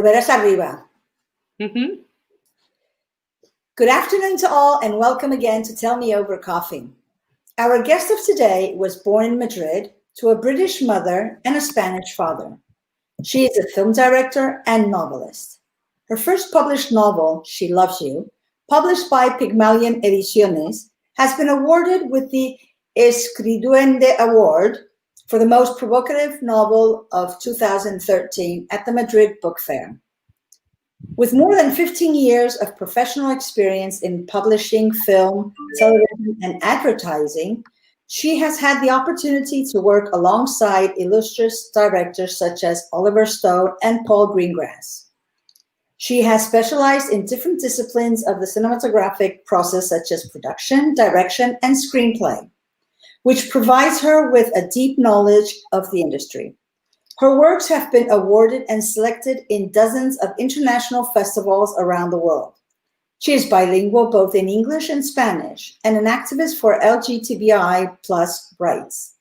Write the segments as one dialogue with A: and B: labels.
A: Verás arriba. Good afternoon to all and welcome again to Tell Me Over Coffee. Our guest of today was born in Madrid to a British mother and a Spanish father. She is a film director and novelist. Her first published novel, She Loves You, published by Pygmalion Ediciones, has been awarded with the Escriduende Award for the most provocative novel of 2013 at the Madrid Book Fair. With more than 15 years of professional experience in publishing, film, television, and advertising, she has had the opportunity to work alongside illustrious directors such as Oliver Stone and Paul Greengrass. She has specialized in different disciplines of the cinematographic process such as production, direction, and screenplay, which provides her with a deep knowledge of the industry. Her works have been awarded and selected in dozens of international festivals around the world. She is bilingual both in English and Spanish and an activist for LGBTI+ rights.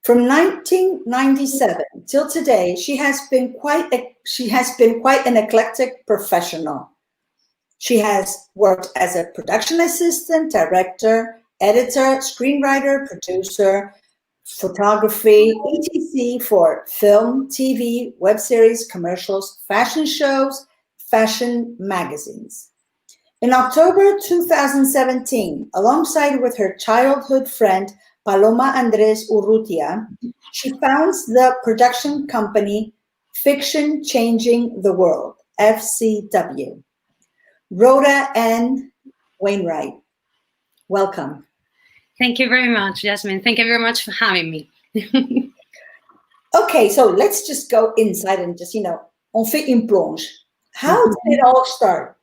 A: From 1997 till today, she has been quite an eclectic professional. She has worked as a production assistant, director, editor, screenwriter, producer, photography, etc. for film, TV, web series, commercials, fashion shows, fashion magazines. In October 2017, alongside with her childhood friend, Paloma Andres Urrutia, she founds the production company Fiction Changing the World, FCW. RHODA N. Wainwright, welcome.
B: Thank you very much, Yassmine. Thank you very much for having me.
A: Okay, so let's just go inside and just, on fait une plonge. How did it all start?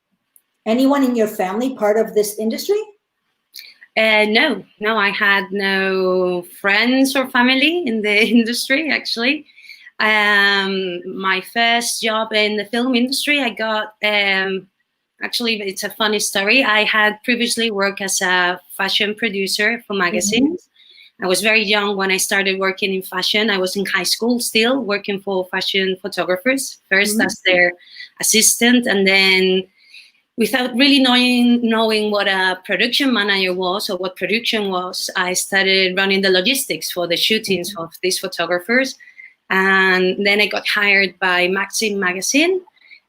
A: Anyone in your family part of this industry?
B: No, I had no friends or family in the industry, actually. My first job in the film industry, I got, actually, it's a funny story. I had previously worked as a fashion producer for magazines. I was very young when I started working in fashion. I was in high school still, working for fashion photographers, first as their assistant, and then without really knowing what a production manager was or what production was, I started running the logistics for the shootings of these photographers. And then I got hired by Maxim magazine.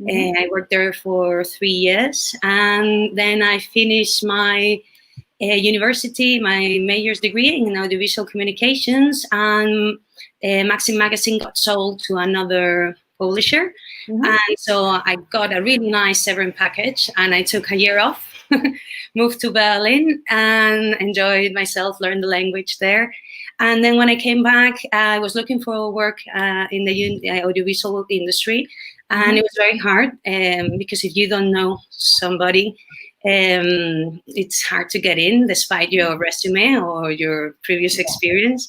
B: I worked there for 3 years, and then I finished my university, my major's degree in audiovisual communications, and Maxim magazine got sold to another publisher. And so I got a really nice severance package, and I took a year off, moved to Berlin, and enjoyed myself, learned the language there. And then when I came back, I was looking for work in the audiovisual industry. And it was very hard because if you don't know somebody, it's hard to get in despite your resume or your previous experience.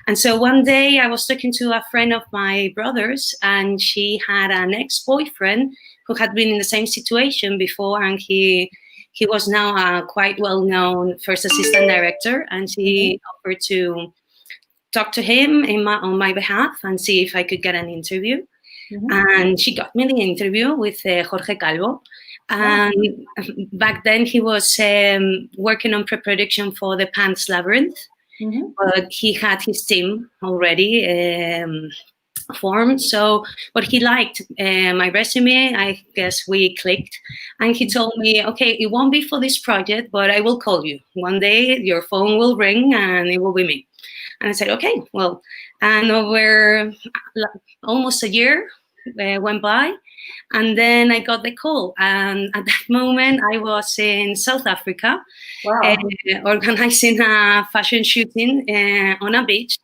B: And so one day I was talking to a friend of my brother's, and she had an ex-boyfriend who had been in the same situation before, and he was now a quite well-known first assistant director, and she offered to talk to him on my behalf and see if I could get an interview. And she got me the interview with Jorge Calvo. And back then he was working on pre-production for the Pan's Labyrinth, but he had his team already formed. So, but he liked my resume. I guess we clicked, and he told me, okay, it won't be for this project, but I will call you. One day your phone will ring and it will be me. And I said, okay, well, and over almost a year went by, and then I got the call. And at that moment, I was in South Africa, organizing a fashion shooting on a beach,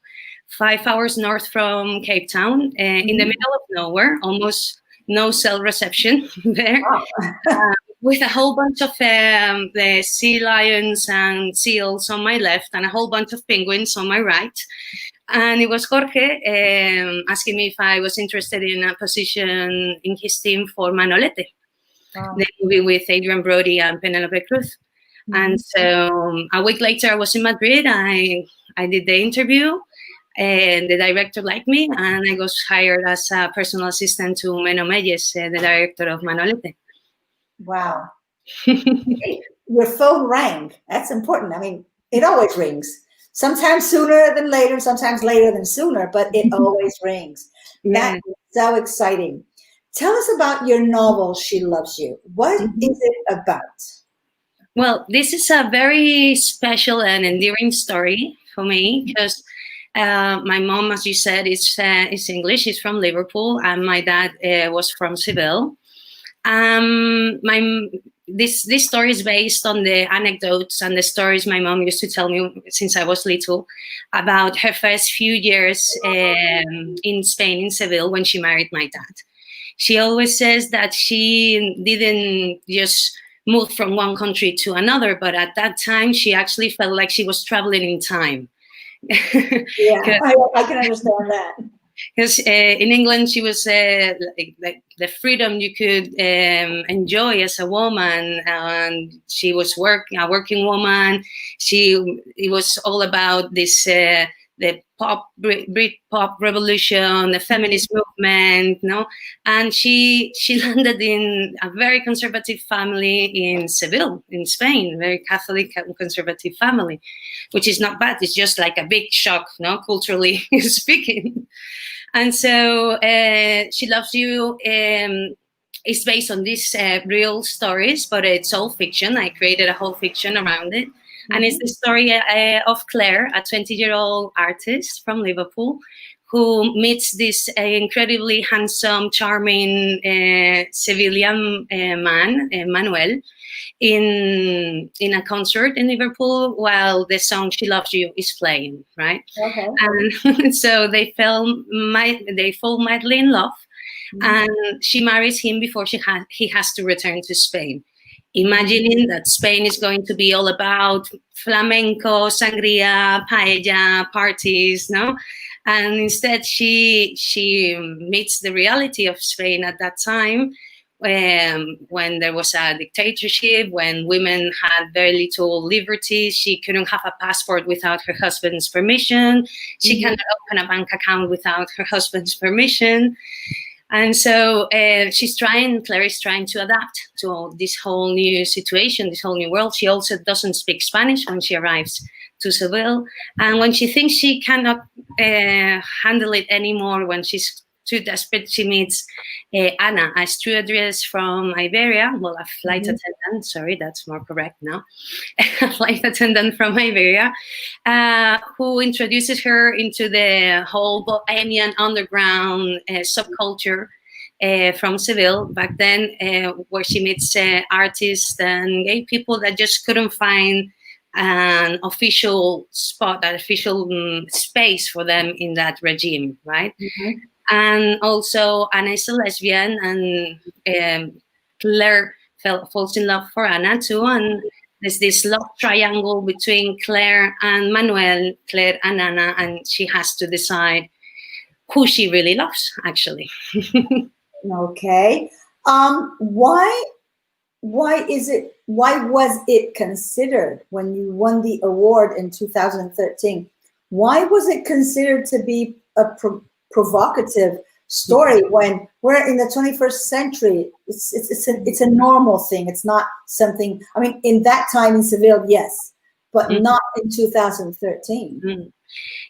B: 5 hours north from Cape Town, in the middle of nowhere, almost no cell reception there, with a whole bunch of the sea lions and seals on my left and a whole bunch of penguins on my right. And it was Jorge asking me if I was interested in a position in his team for Manolete, the movie with Adrian Brody and Penelope Cruz. And so a week later, I was in Madrid. I did the interview, And the director liked me, and I was hired as a personal assistant to Meno Meyes, the director of Manolete.
A: Wow. Your phone rang. That's important. I mean, it always rings. Sometimes sooner than later, sometimes later than sooner, but it always rings. That is so exciting. Tell us about your novel, She Loves You. What is it about?
B: Well, this is a very special and endearing story for me because my mom, as you said, is English. She's from Liverpool, and my dad was from Seville. This story is based on the anecdotes and the stories my mom used to tell me since I was little about her first few years in Spain, in Seville, when she married my dad. She always says that she didn't just move from one country to another, but at that time she actually felt like she was traveling in time.
A: Yeah, I can understand that.
B: Because in England, she was like the freedom you could enjoy as a woman, and she was a working woman. It was all about this the Brit pop revolution, the feminist movement, and she landed in a very conservative family in Seville, in Spain, very Catholic and conservative family, which is not bad. It's just like a big shock, culturally speaking. And so She Loves You is based on these real stories, but it's all fiction. I created a whole fiction around it. And it's the story of Claire, a 20-year-old artist from Liverpool, who meets this incredibly handsome, charming Sevillian man, Manuel, in a concert in Liverpool while the song She Loves You is playing, right?
A: Okay.
B: And so they fall madly in love, and she marries him before he has to return to Spain, imagining that Spain is going to be all about flamenco, sangria, paella, parties, and instead she meets the reality of Spain at that time, when there was a dictatorship, when women had very little liberty. She couldn't have a passport without her husband's permission. She cannot open a bank account without her husband's permission. And so Claire is trying to adapt to this whole new situation, this whole new world. She also doesn't speak Spanish when she arrives to Seville. And when she thinks she cannot handle it anymore, when she's too desperate, she meets Anna, a stewardess from Iberia. Well, a flight attendant. Sorry, that's more correct now. A flight attendant from Iberia, who introduces her into the whole Bohemian underground subculture from Seville back then, where she meets artists and gay people that just couldn't find an official spot, an official space for them in that regime, right? And also Anna is a lesbian, and Claire falls in love for Anna too, and there's this love triangle between Claire and Manuel, Claire and Anna, and she has to decide who she really loves, actually.
A: Okay. Why was it considered, when you won the award in 2013, why was it considered to be a provocative story when we're in the 21st century? It's a normal thing. It's not something, I mean, in that time in Seville, yes, but not in 2013.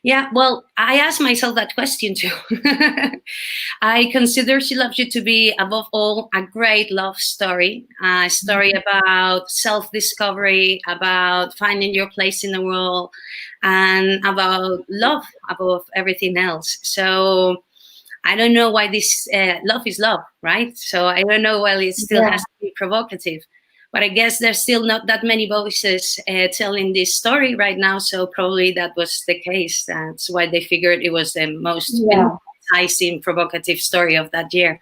B: Yeah, well, I asked myself that question too. I consider She Loves You to be, above all, a great love story, a story about self-discovery, about finding your place in the world, and about love above everything else. So I don't know why this love is love, right? So I don't know why it still has to be provocative. But I guess there's still not that many voices telling this story right now, so probably that was the case. That's why they figured it was the most enticing, provocative story of that year.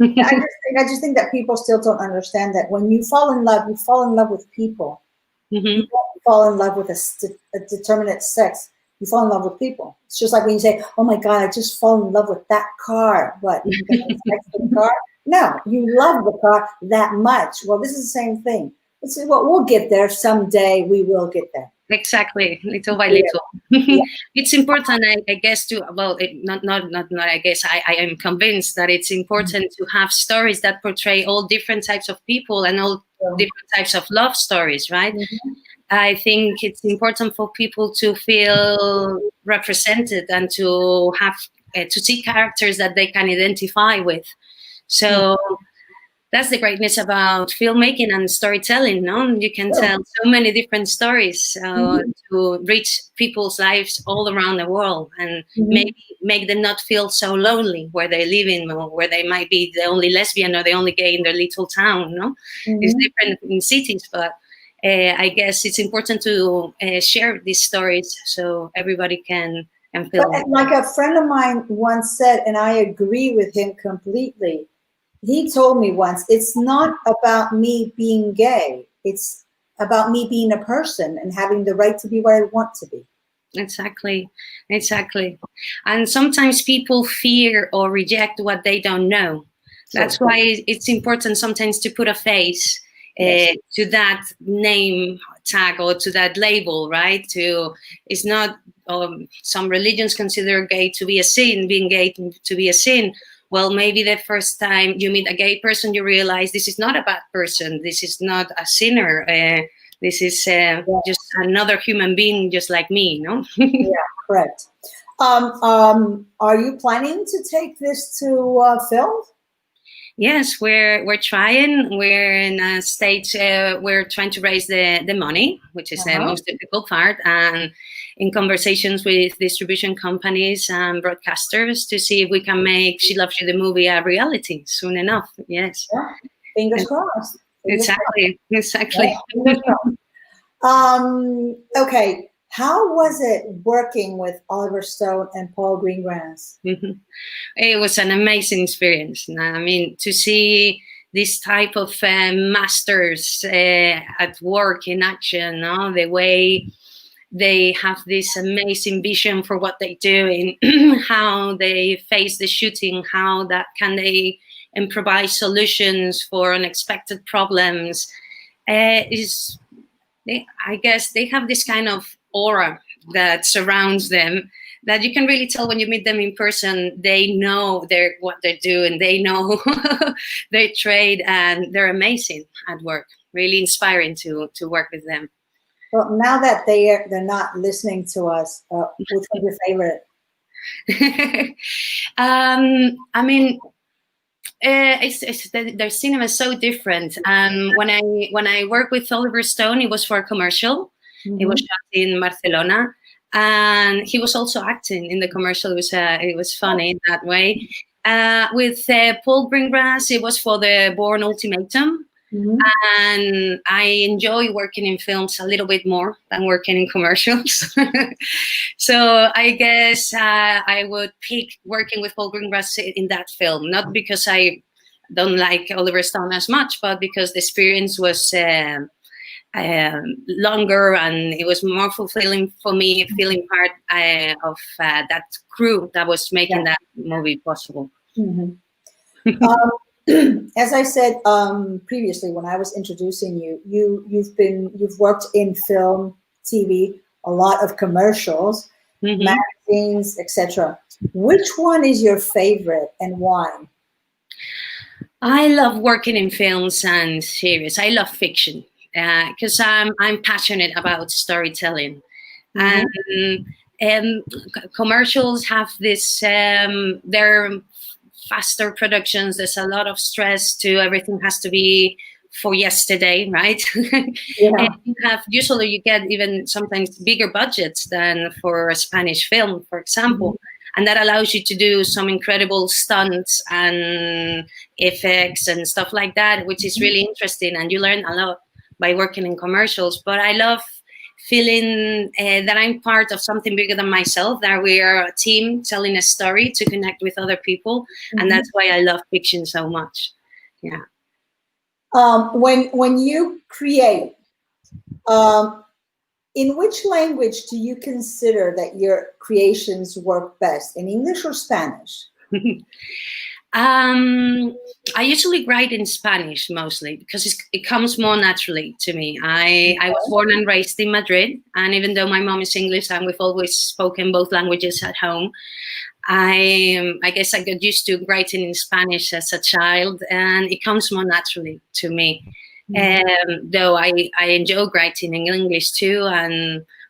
A: I just think that people still don't understand that when you fall in love with people. You don't fall in love with a determinate sex. You fall in love with people. It's just like when you say, "Oh my God, I just fall in love with that car." What? You can have sex with the car? No, you love the car that much. Well, this is the same thing. This is what we'll get there someday. We will get there.
B: Exactly, little by
A: Yeah.
B: little.
A: Yeah.
B: It's important, I guess, to, well, not. I guess I am convinced that it's important to have stories that portray all different types of people and all different types of love stories, right? I think it's important for people to feel represented and to have to see characters that they can identify with. So that's the greatness about filmmaking and storytelling. No, you can tell so many different stories to reach people's lives all around the world, and maybe make them not feel so lonely where they live in, or where they might be the only lesbian or the only gay in their little town. No, it's different in cities, but I guess it's important to share these stories so everybody can feel.
A: But like a friend of mine once said, and I agree with him completely. He told me once, it's not about me being gay. It's about me being a person and having the right to be where I want to be.
B: Exactly. And sometimes people fear or reject what they don't know. That's why it's important sometimes to put a face to that name tag or to that label, right? It's not, some religions consider gay to be a sin, being gay to be a sin. Well, maybe the first time you meet a gay person, you realize this is not a bad person. This is not a sinner. This is just another human being, just like me, no?
A: Yeah, correct. Are you planning to take this to film?
B: Yes, we're trying. We're in a stage. We're trying to raise the money, which is the most difficult part, and in conversations with distribution companies and broadcasters to see if we can make She Loves You the movie a reality soon enough. Yes.
A: Yeah. Fingers crossed.
B: Exactly.
A: Yeah, fingers crossed. Okay. How was it working with Oliver Stone and Paul Greengrass?
B: It was an amazing experience. I mean, to see this type of masters at work in action, no? The way they have this amazing vision for what they do and how they face the shooting, how that can they improvise solutions for unexpected problems. I guess they have this kind of aura that surrounds them that you can really tell when you meet them in person. They know what they're doing, they know their trade, and they're amazing at work. Really inspiring to work with them.
A: Well, now that they're not listening to us, which one's your favorite?
B: I mean, their cinema is so different. When I worked with Oliver Stone, it was for a commercial. It was shot in Barcelona, and he was also acting in the commercial. It was funny in that way. With Paul Greengrass, it was for the Bourne Ultimatum. And I enjoy working in films a little bit more than working in commercials. So I guess I would pick working with Paul Greengrass in that film, not because I don't like Oliver Stone as much, but because the experience was longer and it was more fulfilling for me, feeling part of that crew that was making that movie possible.
A: As I said previously, when I was introducing you, you've worked in film, TV, a lot of commercials, magazines, etc. Which one is your favorite and why?
B: I love working in films and series. I love fiction because I'm passionate about storytelling, and commercials have this. They're faster productions. There's a lot of stress to everything has to be for yesterday, right? And usually you get even sometimes bigger budgets than for a Spanish film, for example. And that allows you to do some incredible stunts and effects and stuff like that, which is really interesting. And you learn a lot by working in commercials. But I love feeling that I'm part of something bigger than myself, that we are a team telling a story to connect with other people. And that's why I love fiction so much. Yeah.
A: When you create, in which language do you consider that your creations work best, in English or Spanish?
B: I usually write in Spanish mostly because it comes more naturally to me. I was born and raised in Madrid, and even though my mom is English and we've always spoken both languages at home, I guess I got used to writing in Spanish as a child, and it comes more naturally to me. Though I enjoy writing in English too,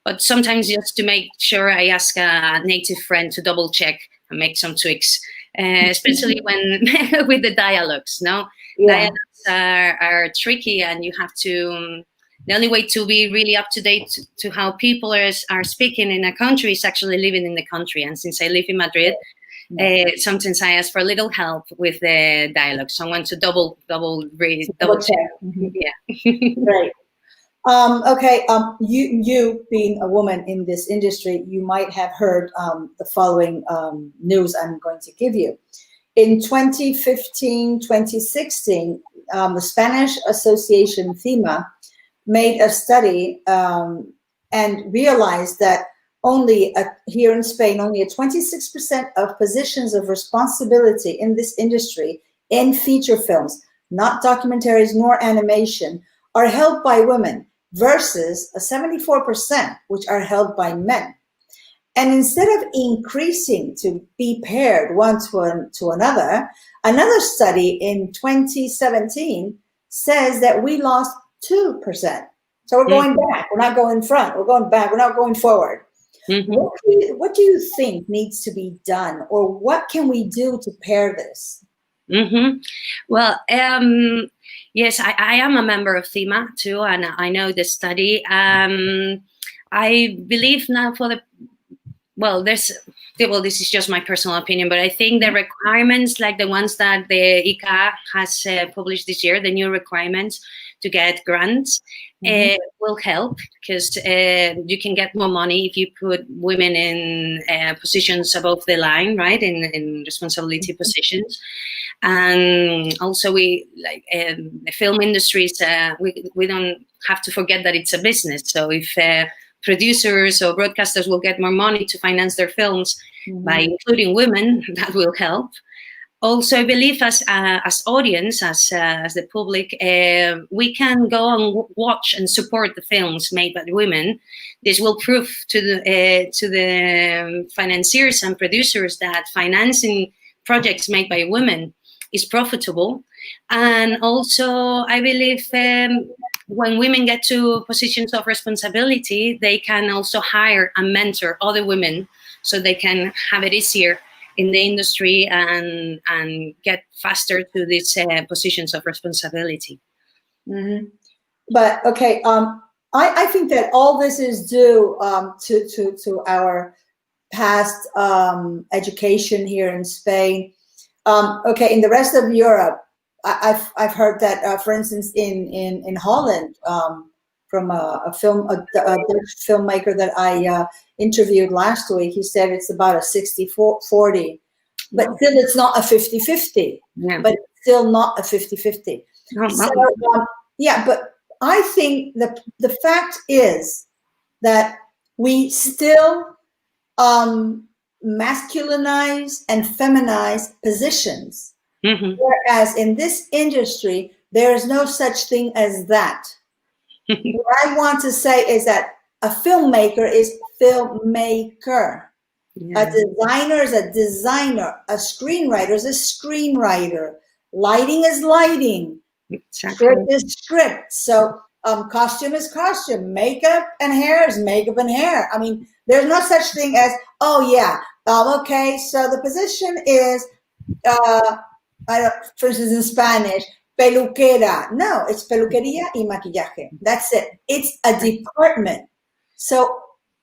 B: but sometimes just to make sure I ask a native friend to double check and make some tweaks, especially when with the dialogues. No, dialogues are tricky, and you have to. The only way to be really up to date to how people are speaking in a country is actually living in the country. And since I live in Madrid, sometimes I ask for a little help with the dialogue. Someone to double check. Yeah.
A: Right. Okay. You being a woman in this industry, you might have heard the following news I'm going to give you. In 2015, 2016, the Spanish Association FEMA made a study and realized that here in Spain, only 26% of positions of responsibility in this industry in feature films, not documentaries nor animation, are held by women versus a 74% which are held by men. And instead of increasing to be paired one to another study in 2017 says that we lost 2%. So we're going back. We're not going front. We're going back. We're not going forward. What do you think needs to be done, or what can we do to pair this?
B: Well, yes, I am a member of FEMA too, and I know the study. I believe now this is just my personal opinion, but I think the requirements like the ones that the ICA has published this year, the new requirements to get grants, will help, because you can get more money if you put women in positions above the line, right, in responsibility positions. And also the film industries, we don't have to forget that it's a business. So if producers or broadcasters will get more money to finance their films by including women, that will help. Also, I believe as audience, as the public, we can go and watch and support the films made by women. This will prove to the financiers and producers that financing projects made by women is profitable. And also, I believe when women get to positions of responsibility, they can also hire and mentor other women so they can have it easier in the industry and get faster to these positions of responsibility.
A: But okay, I think that all this is due to our past education here in Spain. Okay, in the rest of Europe, I've heard that, for instance, in Holland, from a Dutch filmmaker that I interviewed last week, he said it's about a 60-40, but still it's not a 50-50. But it's still not a 50-50. So but I think the fact is that we still masculinize and feminize positions, whereas in this industry there is no such thing as that. What I want to say is that a filmmaker is filmmaker. A designer is a designer. A screenwriter is a screenwriter. Lighting is lighting. Script is script. So costume is costume. Makeup and hair is makeup and hair. I mean, there's no such thing as, okay, so the position is, for instance, in Spanish, peluquera. No, it's peluquería y maquillaje. That's it. It's a department. So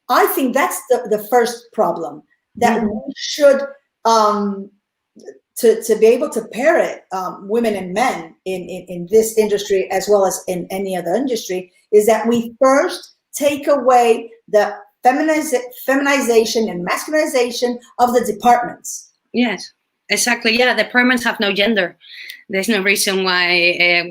A: I think that's the first problem, that we should, to be able to pair it, women and men in this industry as well as in any other industry, is that we first take away the feminization and masculinization of the departments.
B: Yes, exactly. Yeah, the departments have no gender. There's no reason why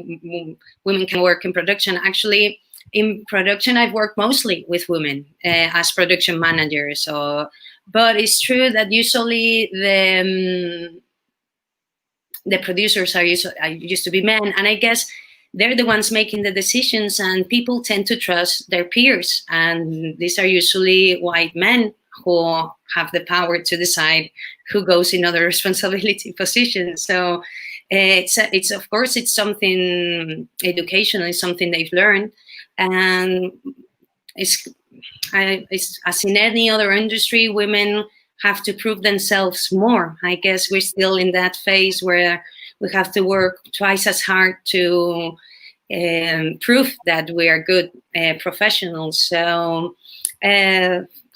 B: women can work in production. Actually, in production, I've worked mostly with women as production managers. But it's true that usually the producers are used to be men, and I guess they're the ones making the decisions, and people tend to trust their peers, and these are usually white men who have the power to decide who goes in other responsibility positions. So it's of course it's something educational, it's something they've learned, and it's as in any other industry, women have to prove themselves more. I guess we're still in that phase where we have to work twice as hard to prove that we are good professionals. So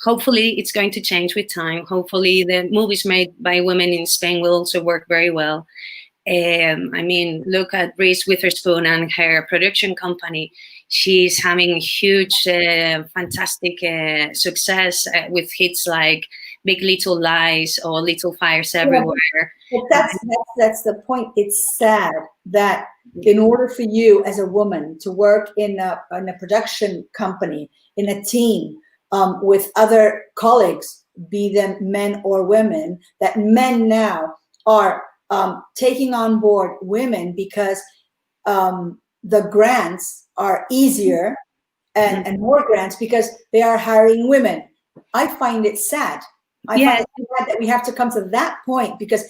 B: hopefully it's going to change with time. Hopefully the movies made by women in Spain will also work very well. I mean, look at Reese Witherspoon and her production company. She's having huge, fantastic success with hits like Big Little Lies or Little Fires Everywhere.
A: But that's the point. It's sad that in order for you as a woman to work in a production company, in a team with other colleagues, be them men or women, that men now are taking on board women because the grants are easier and more grants because they are hiring women. I find it sad. I find it sad that we have to come to that point, because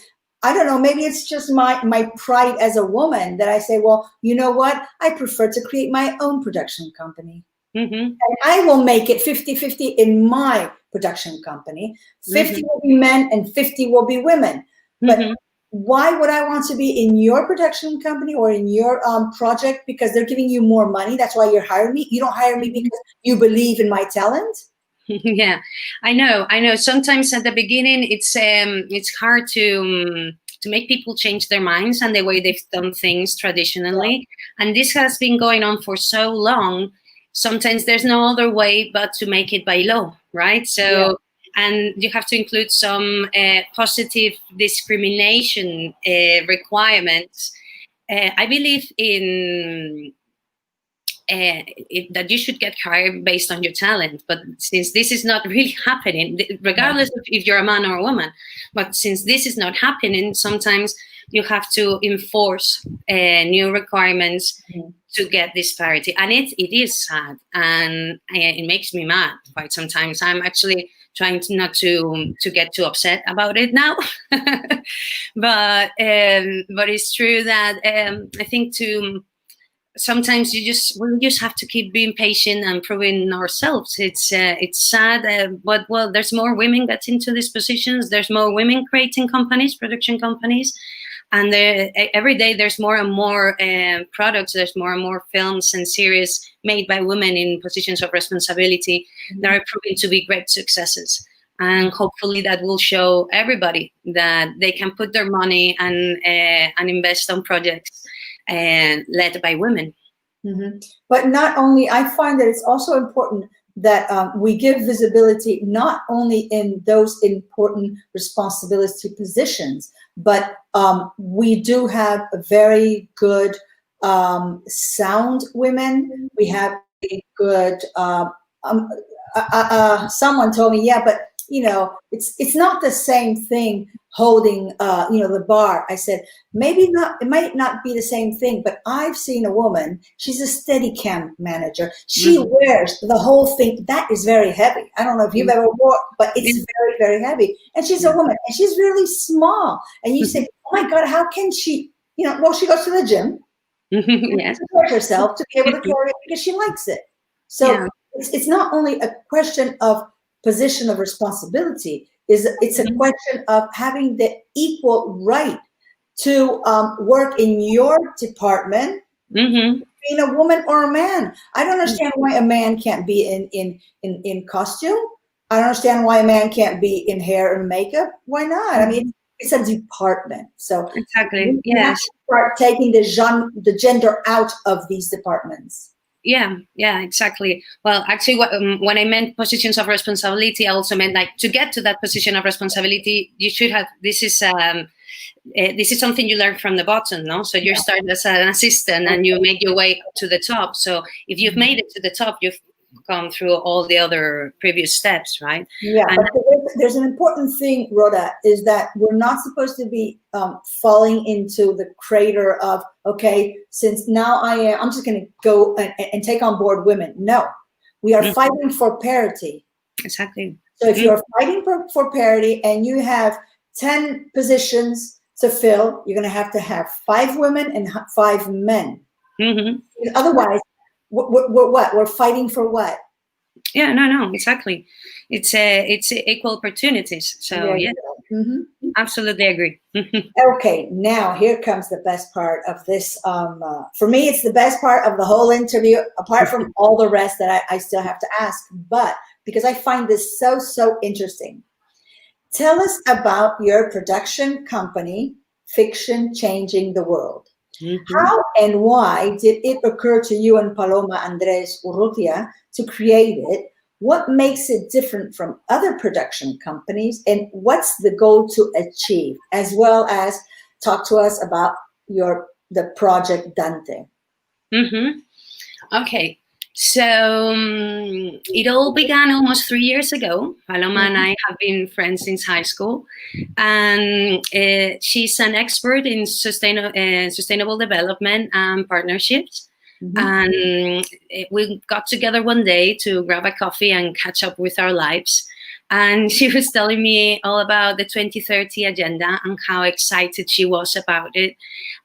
A: I don't know, maybe it's just my pride as a woman that I say, well, you know what? I prefer to create my own production company. And I will make it 50-50 in my production company. 50 will be men and 50 will be women. But why would I want to be in your production company or in your project? Because they're giving you more money. That's why you're hiring me. You don't hire me because you believe in my talent.
B: Yeah, I know. Sometimes at the beginning, it's hard to make people change their minds and the way they've done things traditionally. And this has been going on for so long. Sometimes there's no other way but to make it by law, right? So. And you have to include some positive discrimination requirements. I believe in that you should get hired based on your talent. But since this is not really happening, regardless of if you're a man or a woman, but since this is not happening, sometimes you have to enforce new requirements to get this parity. And it is sad, and it makes me mad quite sometimes. I'm actually trying not to get too upset about it now, but it's true that I think sometimes we just have to keep being patient and proving ourselves. It's sad, but well, there's more women getting into these positions. There's more women creating companies, production companies, and every day there's more and more products. There's more and more films and series made by women in positions of responsibility that are proving to be great successes. And hopefully that will show everybody that they can put their money and invest on projects led by women.
A: But not only, I find that it's also important that we give visibility not only in those important responsibility positions, but we do have a very good sound women. We have a good, someone told me, yeah, but you know, it's not the same thing holding, the bar. I said, maybe not, it might not be the same thing, but I've seen a woman, she's a Steadicam manager. She wears the whole thing. That is very heavy. I don't know if you've ever worn, but it's very, very heavy. And she's a woman and she's really small. And you say, oh my God, how can she, well, she goes to the gym to support herself to be able to carry it because she likes it. So it's not only a question of position of responsibility, it's a question of having the equal right to work in your department, being a woman or a man. I don't understand why a man can't be in costume. I don't understand why a man can't be in hair and makeup. Why not? I mean, it's a department. So
B: exactly,
A: yes. Start taking the gender out of these departments.
B: Yeah, exactly. Well, actually, when I meant positions of responsibility, I also meant like to get to that position of responsibility, you should have. This is something you learn from the bottom, no? So you start as an assistant and you make your way to the top. So if you've made it to the top, you've gone through all the other previous steps, right?
A: Yeah, but there's an important thing, RHODA, is that we're not supposed to be falling into the crater of, okay, since now I'm just going to go and take on board women. No, we are fighting for parity.
B: Exactly.
A: So if you're fighting for parity and you have 10 positions to fill, you're going to have 5 women and 5 men. Otherwise, we're fighting for what?
B: Yeah, no, exactly. It's equal opportunities. So yeah, absolutely agree.
A: Okay, now here comes the best part of this. For me, it's the best part of the whole interview, apart from all the rest that I still have to ask. But because I find this so interesting, tell us about your production company, Fiction Changing the World. How and why did it occur to you and Paloma Andres Urrutia to create it? What makes it different from other production companies? And what's the goal to achieve? As well as talk to us about the project Dante.
B: Okay. So it all began almost 3 years ago. Paloma and I have been friends since high school, and she's an expert in sustainable development and partnerships. And we got together one day to grab a coffee and catch up with our lives. And she was telling me all about the 2030 agenda and how excited she was about it.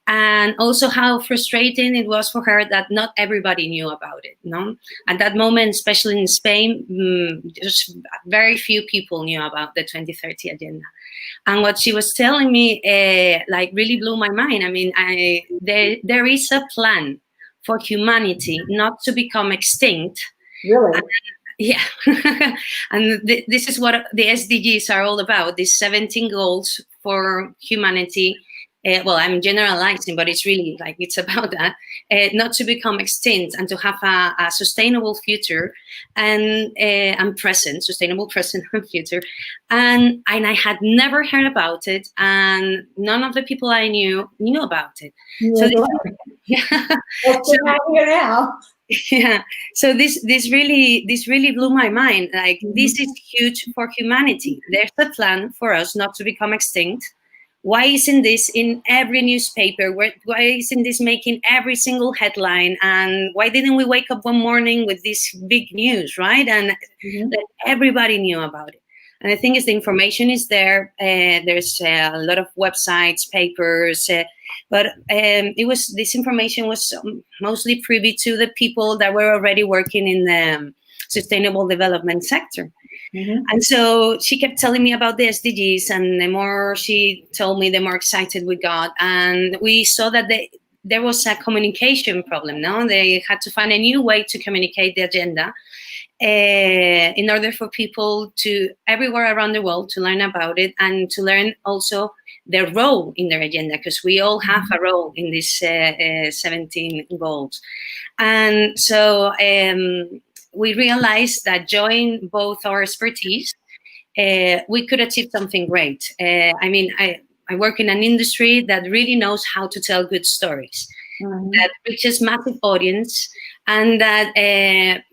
B: And also how frustrating it was for her that not everybody knew about it. No, at that moment, especially in Spain, just very few people knew about the 2030 agenda. And what she was telling me, like, really blew my mind. I mean, there is a plan for humanity not to become extinct.
A: Really?
B: Yeah. And this is what the SDGs are all about. These 17 goals for humanity. Well, I'm generalizing, but it's really like it's about that, not to become extinct and to have a sustainable future and present, sustainable present and future. And I had never heard about it, and none of the people I knew about it. So
A: here now.
B: Yeah. So this really blew my mind. Like, this is huge for humanity. There's a plan for us not to become extinct. Why isn't this in every newspaper? Why isn't this making every single headline? And why didn't we wake up one morning with this big news, right? And that everybody knew about it. And the thing is, the information is there. There's a lot of websites, papers, but this information was mostly privy to the people that were already working in the sustainable development sector. And so she kept telling me about the SDGs, and the more she told me, the more excited we got. And we saw that there was a communication problem. No, they had to find a new way to communicate the agenda in order for people to everywhere around the world to learn about it and to learn also their role in their agenda, because we all have a role in these 17 goals. And so we realized that joining both our expertise, we could achieve something great. I mean, I work in an industry that really knows how to tell good stories, that reaches massive audience, and that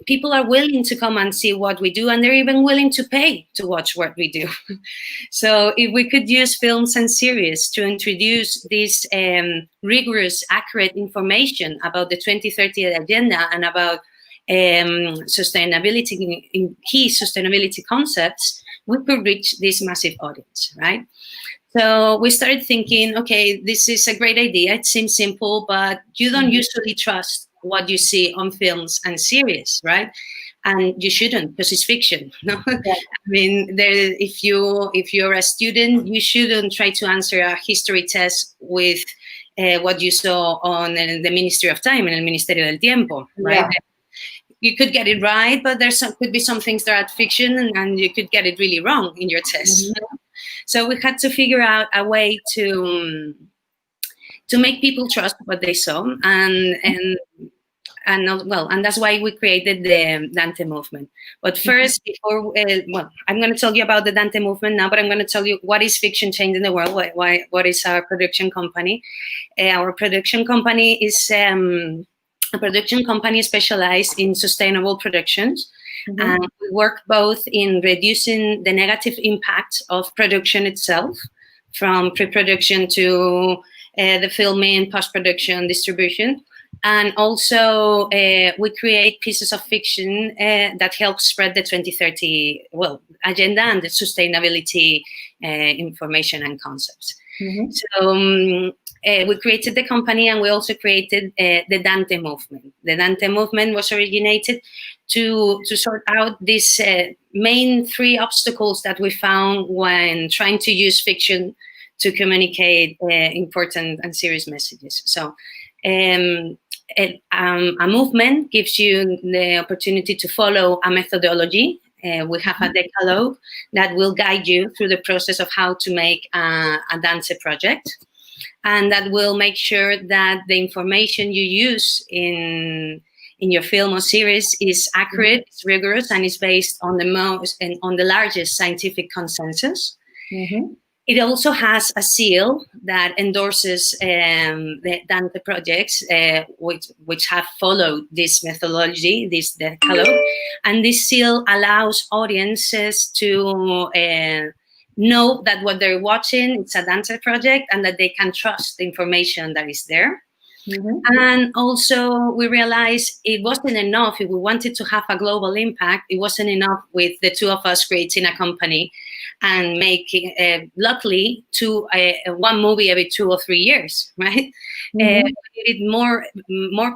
B: people are willing to come and see what we do, and they're even willing to pay to watch what we do. So if we could use films and series to introduce this rigorous, accurate information about the 2030 agenda and about sustainability, in key sustainability concepts, we could reach this massive audience, right? So we started thinking, okay, this is a great idea. It seems simple, but you don't usually trust what you see on films and series, right? And you shouldn't, because it's fiction. No, I mean, if you're a student, you shouldn't try to answer a history test with what you saw on the Ministry of Time, in el Ministerio del Tiempo, right? Yeah. You could get it right, but could be some things that are fiction, and you could get it really wrong in your test. So we had to figure out a way to make people trust what they saw, and that's why we created the Dante movement. But first, before I'm going to tell you about the Dante movement now, but I'm going to tell you what is Fiction Changing the World. What is our production company? Our production company is a production company specialized in sustainable productions. And we work both in reducing the negative impact of production itself, from pre-production to the filming, post-production, distribution. And also we create pieces of fiction that help spread the 2030 agenda and the sustainability information and concepts. So we created the company, and we also created the DANTE movement. The DANTE movement was originated to sort out these main 3 obstacles that we found when trying to use fiction to communicate important and serious messages. So a movement gives you the opportunity to follow a methodology. We have a decalogue that will guide you through the process of how to make a DANTE project, and that will make sure that the information you use in your film or series is accurate, it's rigorous, and is based on the largest scientific consensus. It also has a seal that endorses the DANTE projects, which have followed this methodology, this decalogue. And this seal allows audiences to know that what they're watching, it's a DANTE project, and that they can trust the information that is there. And also we realized it wasn't enough. If we wanted to have a global impact, it wasn't enough with the 2 of us creating a company and making, luckily, one movie every 2 or 3 years, right? We needed more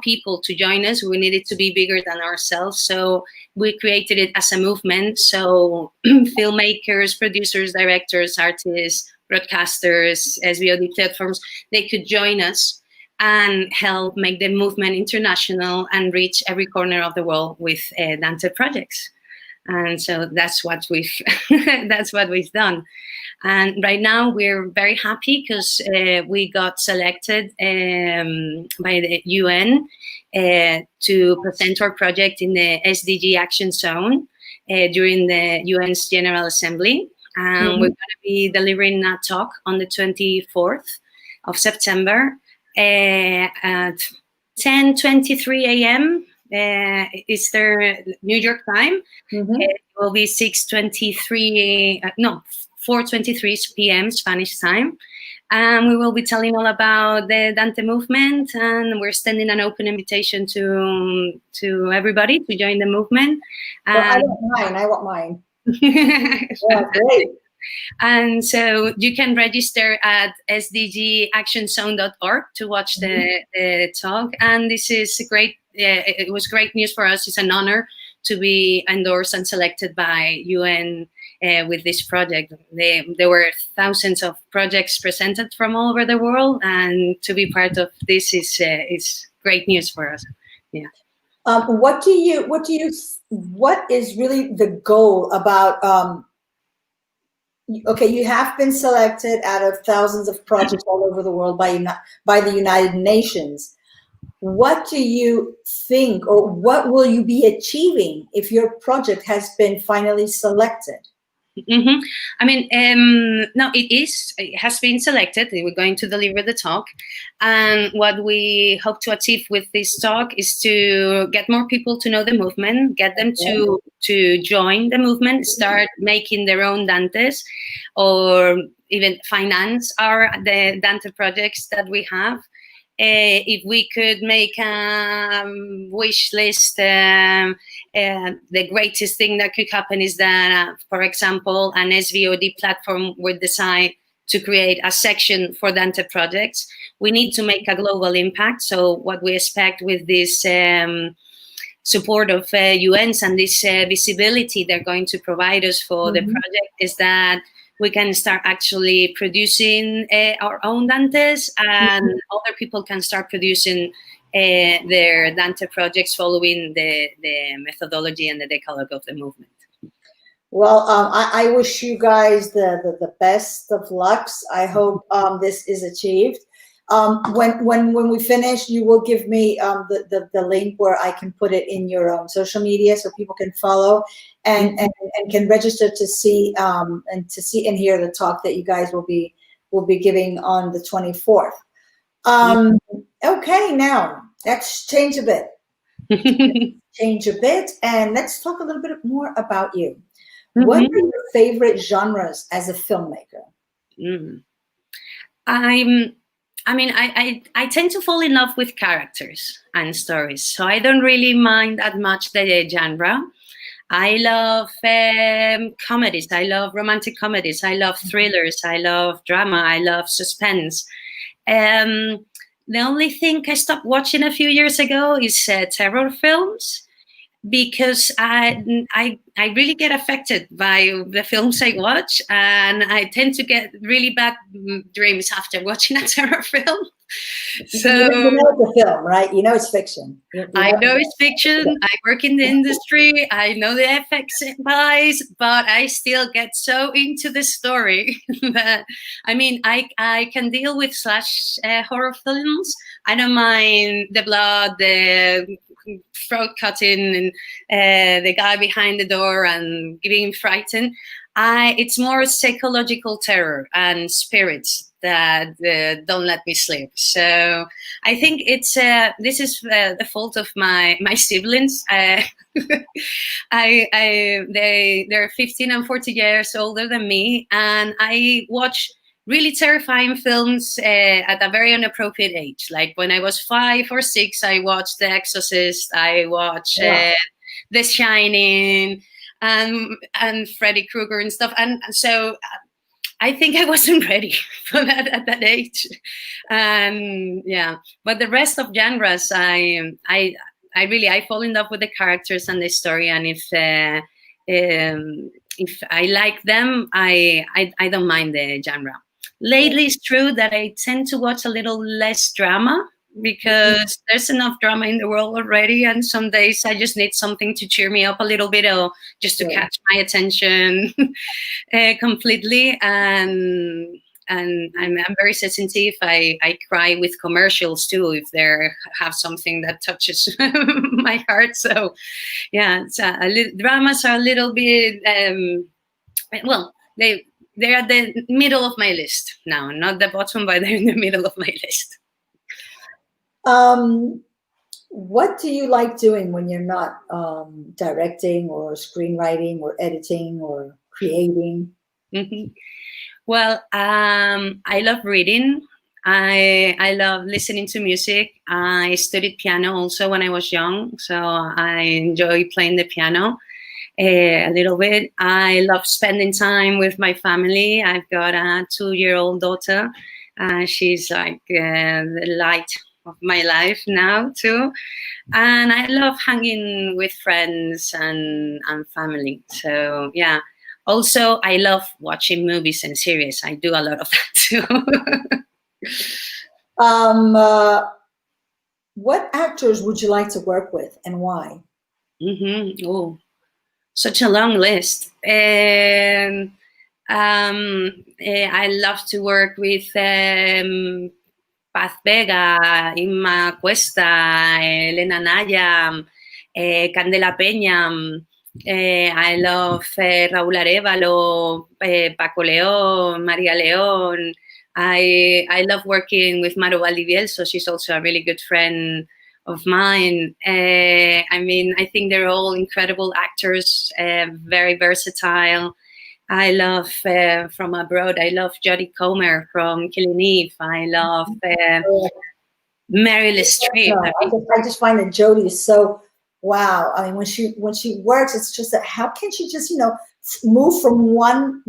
B: people to join us. We needed to be bigger than ourselves. So we created it as a movement. So filmmakers, producers, directors, artists, broadcasters, SVOD platforms, they could join us and help make the movement international and reach every corner of the world with DANTE projects. And so that's what we've done. And right now we're very happy because we got selected by the UN to present our project in the SDG Action Zone during the UN's General Assembly. And we're going to be delivering a talk on the 24th of September at 10:23 a.m. Eastern New York time. It will be 4:23 p.m. Spanish time. And we will be telling all about the DANTE movement, and we're extending an open invitation to everybody to join the movement.
A: I want mine. Yeah, great.
B: And so you can register at sdgactionzone.org to watch the talk. And this is great. It was great news for us. It's an honor to be endorsed and selected by UN with this project. There were thousands of projects presented from all over the world, and to be part of this is great news for us. Yeah.
A: What is really the goal about? Okay, you have been selected out of thousands of projects all over the world by the United Nations. What do you think, or what will you be achieving if your project has been finally selected?
B: I mean, no, it has been selected. We're going to deliver the talk. And what we hope to achieve with this talk is to get more people to know the movement, get them to join the movement, start making their own DANTEs, or even finance the DANTE projects that we have. If we could make a wish list, the greatest thing that could happen is that, for example, an SVOD platform would decide to create a section for DANTE projects. We need to make a global impact. So what we expect with this support of UNs and this visibility they're going to provide us for the project is that we can start actually producing our own DANTEs, and other people can start producing their DANTE projects following the methodology and the decalogue of the movement.
A: Well, I wish you guys the best of lucks. I hope this is achieved. When we finish, you will give me the link where I can put it in your social media so people can follow and can register to see and hear the talk that you guys will be giving on the 24th. Okay, now let's change a bit. change a bit, and let's talk a little bit more about you.
B: Mm-hmm.
A: What are your favorite genres as a filmmaker?
B: I tend to fall in love with characters and stories, so I don't really mind that much the genre. I love comedies. I love romantic comedies. I love thrillers. I love drama. I love suspense. The only thing I stopped watching a few years ago is terror films, because I really get affected by the films I watch, and I tend to get really bad dreams after watching a terror film. So
A: you know it's a film, right? You know it's fiction.
B: I know it's fiction. I work in the industry. I know the effects it buys, but I still get so into the story that, I mean, I can deal with slash horror films. I don't mind the blood, the throat cutting, and the guy behind the door and being frightened. It's more psychological terror and spirits that don't let me sleep. So I think it's this is the fault of my siblings. They're 15 and 40 years older than me, and I watch really terrifying films at a very inappropriate age. Like when I was 5 or 6, I watched The Exorcist. I watched The Shining, and Freddy Krueger and stuff. And so I think I wasn't ready for that at that age. And yeah, but the rest of genres, I fall in love with the characters and the story. And if I like them, I don't mind the genre. Lately, it's true that I tend to watch a little less drama, because there's enough drama in the world already, and some days I just need something to cheer me up a little bit, or just to catch my attention completely. And I'm very sensitive. I cry with commercials too if they have something that touches my heart. So yeah, it's dramas are a little bit well, they're at the middle of my list now, not the bottom, but they're in the middle of my list.
A: What do you like doing when you're not directing or screenwriting or editing or creating?
B: Mm-hmm. Well, I love reading. I love listening to music. I studied piano also when I was young, so I enjoy playing the piano a little bit. I love spending time with my family. I've got a 2-year-old daughter. She's like the light of my life now too. And I love hanging with friends and family. So yeah. Also, I love watching movies and series. I do a lot of that too.
A: What actors would you like to work with, and why?
B: Mm-hmm. Oh, such a long list. I love to work with Paz Vega, Inma Cuesta, Elena Naya, Candela Peña. I love Raúl Arévalo, Paco León, María León. I love working with Maro Valdivielso. She's also a really good friend of mine. I mean, I think they're all incredible actors, very versatile. I love from abroad. I love Jodie Comer from Killing Eve. I love Meryl Streep.
A: I just find that Jodie is so wow. I mean, when she works, it's just that how can she just move from one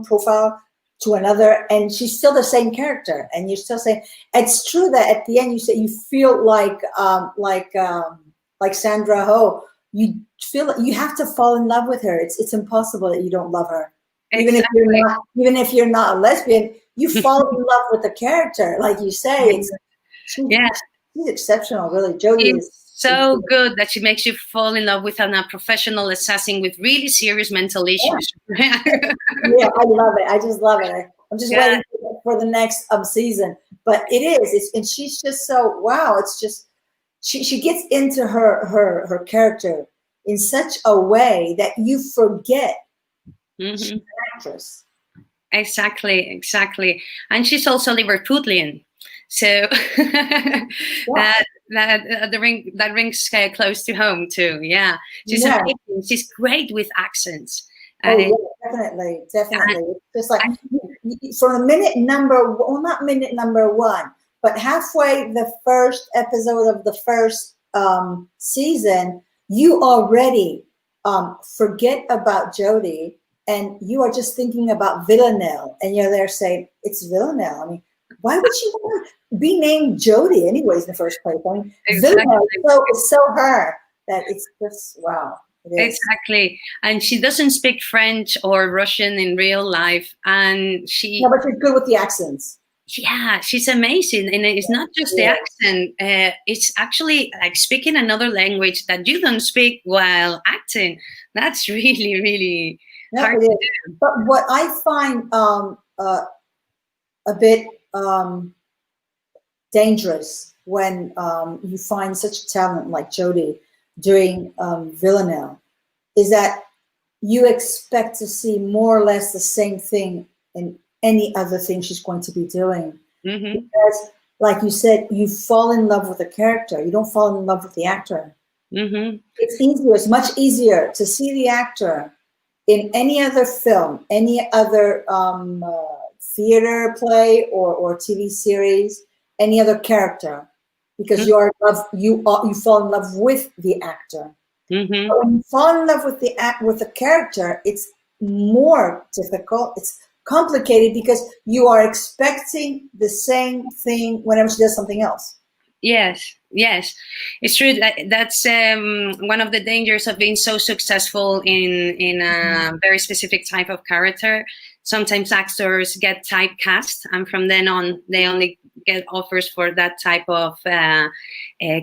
A: profile to another, and she's still the same character, and you're still saying it's true that at the end you say you feel like Sandra Oh, you feel like you have to fall in love with her. It's impossible that you don't love her,
B: exactly.
A: even if you're not a lesbian, you fall in love with the character, like you say. She's exceptional, really. Jodie is
B: so good that she makes you fall in love with a professional assassin with really serious mental issues.
A: Yeah, I love it. I just love it. I'm just waiting for the next season. But it is. And she's just so wow. It's just she gets into her character in such a way that you forget she's an actress.
B: Exactly. And she's also Liverpudlian. So
A: Yeah.
B: that rings close to home too. Yeah, she's
A: Yeah.
B: amazing. She's great with accents.
A: Oh
B: I,
A: yeah, definitely, definitely. It's just like
B: I,
A: from minute number, well, not minute number one, but halfway the first episode of the first season, you already forget about Jodie, and you are just thinking about Villanelle, and you're there saying it's Villanelle. I mean, why would she want to be named Jodie anyways in the first place? I mean,
B: exactly.
A: Villanelle is so her that it's just wow. It is.
B: Exactly. And she doesn't speak French or Russian in real life. And
A: No, but she's good with the accents.
B: yeah, she's amazing. And it's not just the accent, it's actually like speaking another language that you don't speak while acting. That's really, really hard to do.
A: But what I find a bit dangerous when you find such talent like Jodie doing Villanelle is that you expect to see more or less the same thing in any other thing she's going to be doing.
B: Mm-hmm.
A: Because, like you said, you fall in love with the character. You don't fall in love with the actor.
B: Mm-hmm.
A: It's easier. It's much easier to see the actor in any other film, any other theater play or TV series, any other character, because you are in love. You fall in love with the actor.
B: Mm-hmm.
A: But when you fall in love with the character, it's more difficult. It's complicated because you are expecting the same thing whenever she does something else.
B: Yes, yes, it's true. That's one of the dangers of being so successful in a very specific type of character. Sometimes actors get typecast, and from then on, they only get offers for that type of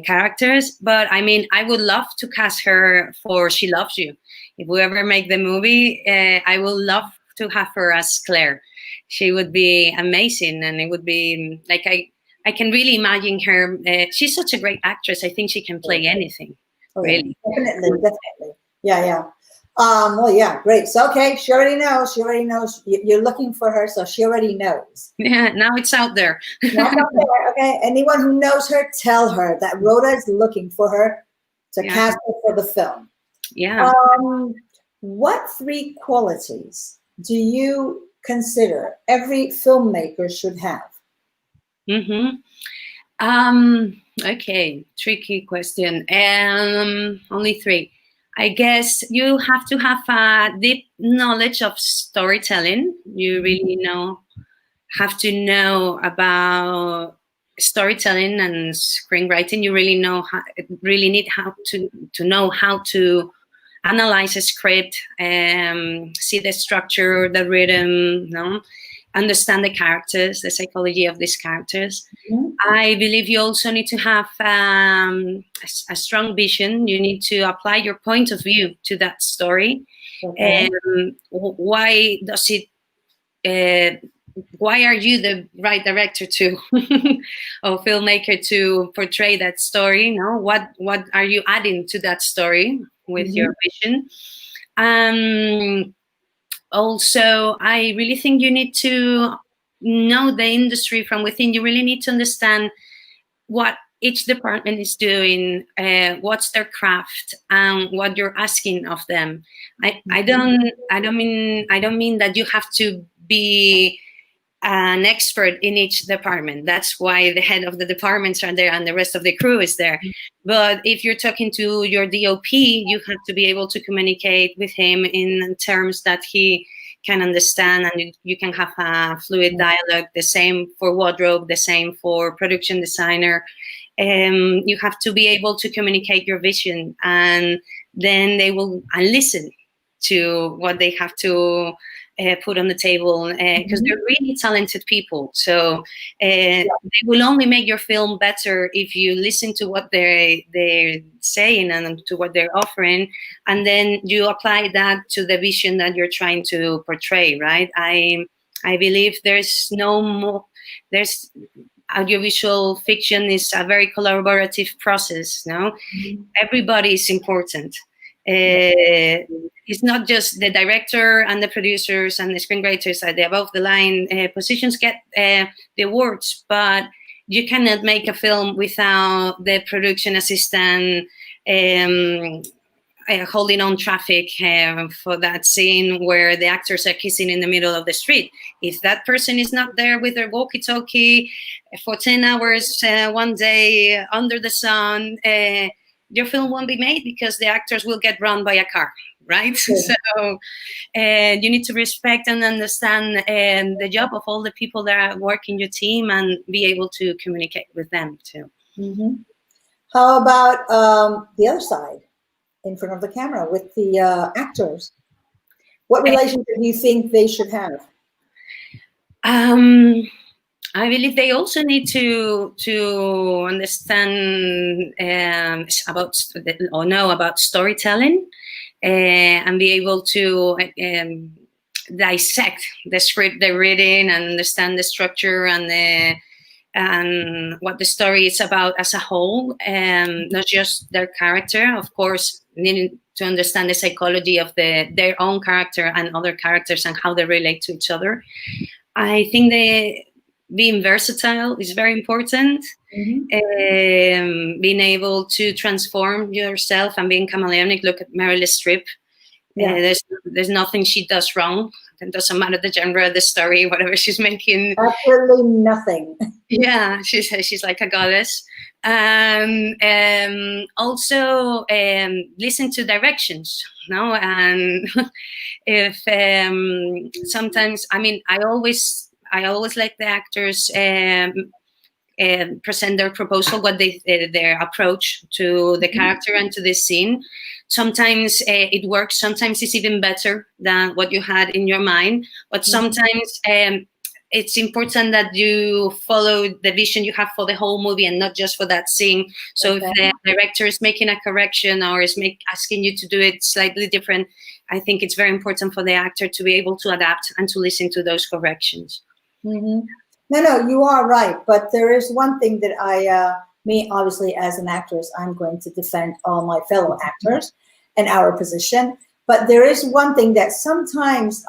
B: characters. But I mean, I would love to cast her for She Loves You. If we ever make the movie, I will love to have her as Claire. She would be amazing, and it would be like I can really imagine her. She's such a great actress. I think she can play anything.
A: Oh,
B: really.
A: Yeah. Definitely. Yeah, yeah. Well, yeah, great. So, okay, she already knows. She already knows you're looking for her, so she already knows.
B: Yeah, now it's out there.
A: Okay, anyone who knows her, tell her that RHODA is looking for her to cast her for the film.
B: Yeah.
A: What 3 qualities do you consider every filmmaker should have?
B: Mm-hmm. Okay, tricky question. Only 3. I guess you have to have a deep knowledge of storytelling. You really have to know about storytelling and screenwriting. You really need to know how to analyze a script, see the structure, the rhythm, understand the characters, the psychology of these characters. Mm-hmm. I believe you also need to have a strong vision. You need to apply your point of view to that story. Okay. Why does it? Why are you the right director to or filmmaker to portray that story? What are you adding to that story with your vision? Also, I really think you need to know the industry from within. You really need to understand what each department is doing, what's their craft, and what you're asking of them. I don't mean that you have to be an expert in each department. That's why the head of the departments are there and the rest of the crew is there. But if you're talking to your DOP, you have to be able to communicate with him in terms that he can understand, and you can have a fluid dialogue. The same for wardrobe, the same for production designer. You have to be able to communicate your vision, and then they will listen to what they have to put on the table, because they're really talented people. So they will only make your film better if you listen to what they're saying and to what they're offering, and then you apply that to the vision that you're trying to portray, right? I believe there's audiovisual fiction is a very collaborative process. Everybody is important. It's not just the director and the producers and the screenwriters at the above the line positions get the awards, but you cannot make a film without the production assistant holding on traffic for that scene where the actors are kissing in the middle of the street. If that person is not there with their walkie-talkie for 10 hours one day under the sun, your film won't be made because the actors will get run by a car, right? Yeah. So you need to respect and understand the job of all the people that work in your team and be able to communicate with them too.
A: Mm-hmm. How about the other side? In front of the camera with the actors, what relationship do you think they should have?
B: I believe they also need to understand about or know about storytelling and be able to dissect the script they're reading and understand the structure and what the story is about as a whole, not just their character. Of course, needing to understand the psychology of their own character and other characters and how they relate to each other. I think being versatile is very important. Mm-hmm. Being able to transform yourself and being chameleonic. Look at Meryl Streep. Yeah. There's nothing she does wrong. It doesn't matter the genre, the story, whatever she's making.
A: Absolutely nothing.
B: Yeah, she's like a goddess. Also, listen to directions. No, and if sometimes, I mean, I always let the actors present their proposal, what their approach to the character and to the scene. Sometimes it works. Sometimes it's even better than what you had in your mind. But sometimes it's important that you follow the vision you have for the whole movie and not just for that scene. So if the director is making a correction or is asking you to do it slightly different, I think it's very important for the actor to be able to adapt and to listen to those corrections.
A: Mm-hmm. No, you are right. But there is one thing that me, obviously, as an actress, I'm going to defend all my fellow actors and our position. But there is one thing that sometimes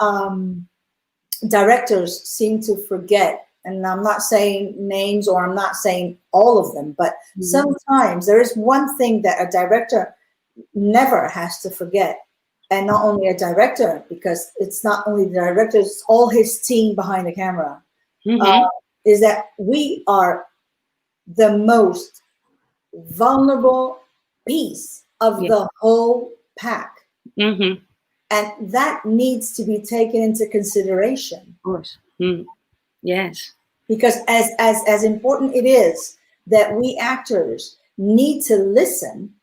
A: directors seem to forget. And I'm not saying names or I'm not saying all of them, but sometimes there is one thing that a director never has to forget. And not only a director, because it's not only the director, it's all his team behind the camera. Is that we are the most vulnerable piece of the whole pack. And that needs to be taken into consideration.
B: Of course. Yes.
A: Because as important it is that we actors need to listen,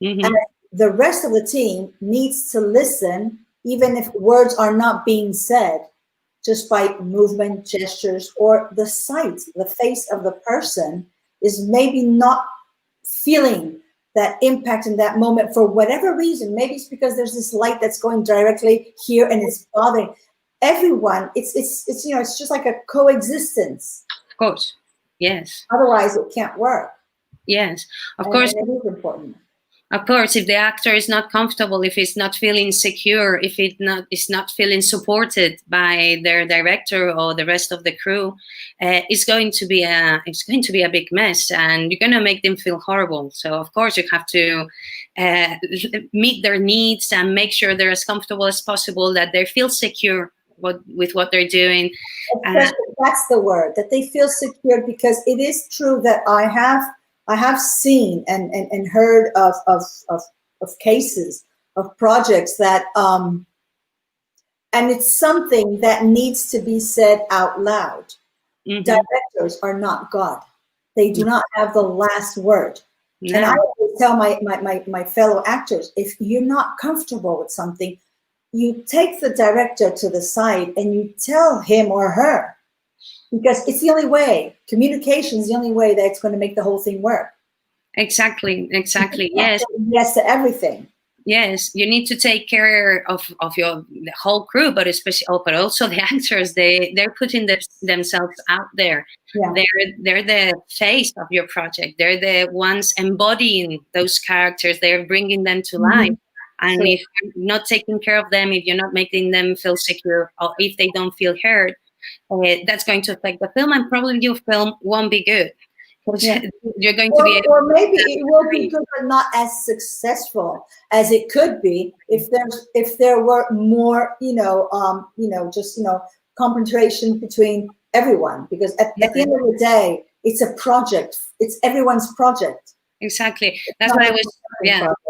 A: and the rest of the team needs to listen, even if words are not being said, just by movement, gestures, or the sight, the face of the person is maybe not feeling that impact in that moment for whatever reason. Maybe it's because there's this light that's going directly here and it's bothering everyone. It's you know, it's just like a coexistence.
B: Of course, yes.
A: Otherwise, it can't work.
B: Yes, of course.
A: And it is important.
B: Of course, if the actor is not comfortable, if he's not feeling secure, if is not feeling supported by their director or the rest of the crew, it's going to be a big mess, and you're going to make them feel horrible. So, of course, you have to meet their needs and make sure they're as comfortable as possible, that they feel secure with what they're doing.
A: That's the word, that they feel secure, because it is true that I have seen and heard of cases of projects that and it's something that needs to be said out loud. Directors are not God. They do not have the last word. No. And I always tell my fellow actors, if you're not comfortable with something, you take the director to the side and you tell him or her, because it's the only way. Communication is the only way that it's going to make the whole thing work.
B: Exactly. Yes.
A: Yes to everything.
B: Yes, you need to take care of the whole crew, but also the actors. They're putting themselves out there. Yeah. They're the face of your project. They're the ones embodying those characters. They're bringing them to life. And if you're not taking care of them, if you're not making them feel secure, or if they don't feel heard, that's going to affect the film, and probably your film won't be good.
A: Yeah.
B: You're going to be,
A: or maybe it will be good, but not as successful as it could be if there were more, just concentration between everyone. Because at the end of the day, it's a project. It's everyone's project.
B: Exactly. That's what I was. Yeah. Project.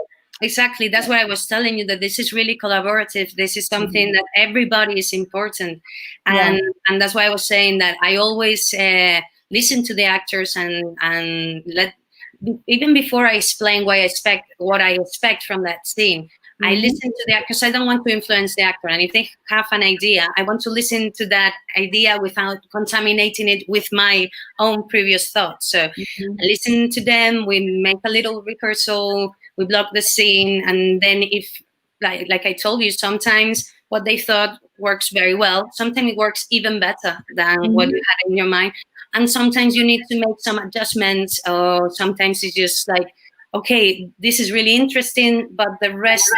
B: Exactly. That's why I was telling you that this is really collaborative. This is something that everybody is important, and that's why I was saying that I always listen to the actors and let, even before I explain what I expect from that scene. I listen to the actor because I don't want to influence the actor. And if they have an idea, I want to listen to that idea without contaminating it with my own previous thoughts. So I listen to them, we make a little rehearsal, we block the scene. And then if, like I told you, sometimes what they thought works very well. Sometimes it works even better than what you had in your mind. And sometimes you need to make some adjustments, or sometimes it's just like, okay, this is really interesting, but the rest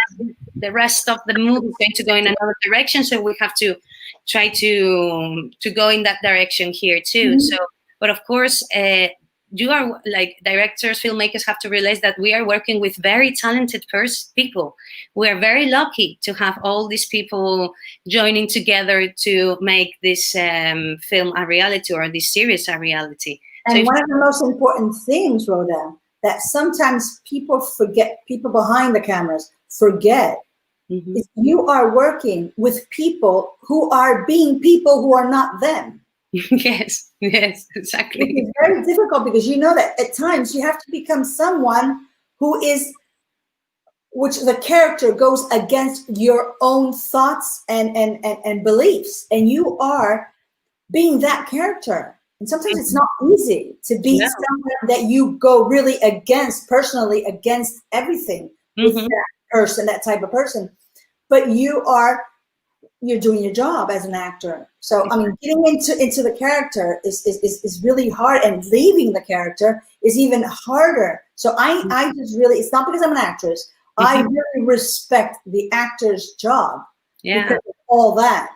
B: of the movie is going to go in another direction, so we have to try to go in that direction here too. So, but of course, you are like directors, filmmakers have to realize that we are working with very talented people. We are very lucky to have all these people joining together to make this film a reality, or this series a reality.
A: And so one of the most important things, RHODA, that sometimes people forget, people behind the cameras forget, is you are working with people who are being people who are not them.
B: Yes, exactly.
A: It's very difficult because you know that at times you have to become someone who is, which the character goes against your own thoughts and beliefs, and you are being that character. And sometimes it's not easy to be someone that you go really against, personally against everything with that person, that type of person. But you're doing your job as an actor. So I mean, getting into the character is really hard, and leaving the character is even harder. So I just really, it's not because I'm an actress. I really respect the actor's job because of all that.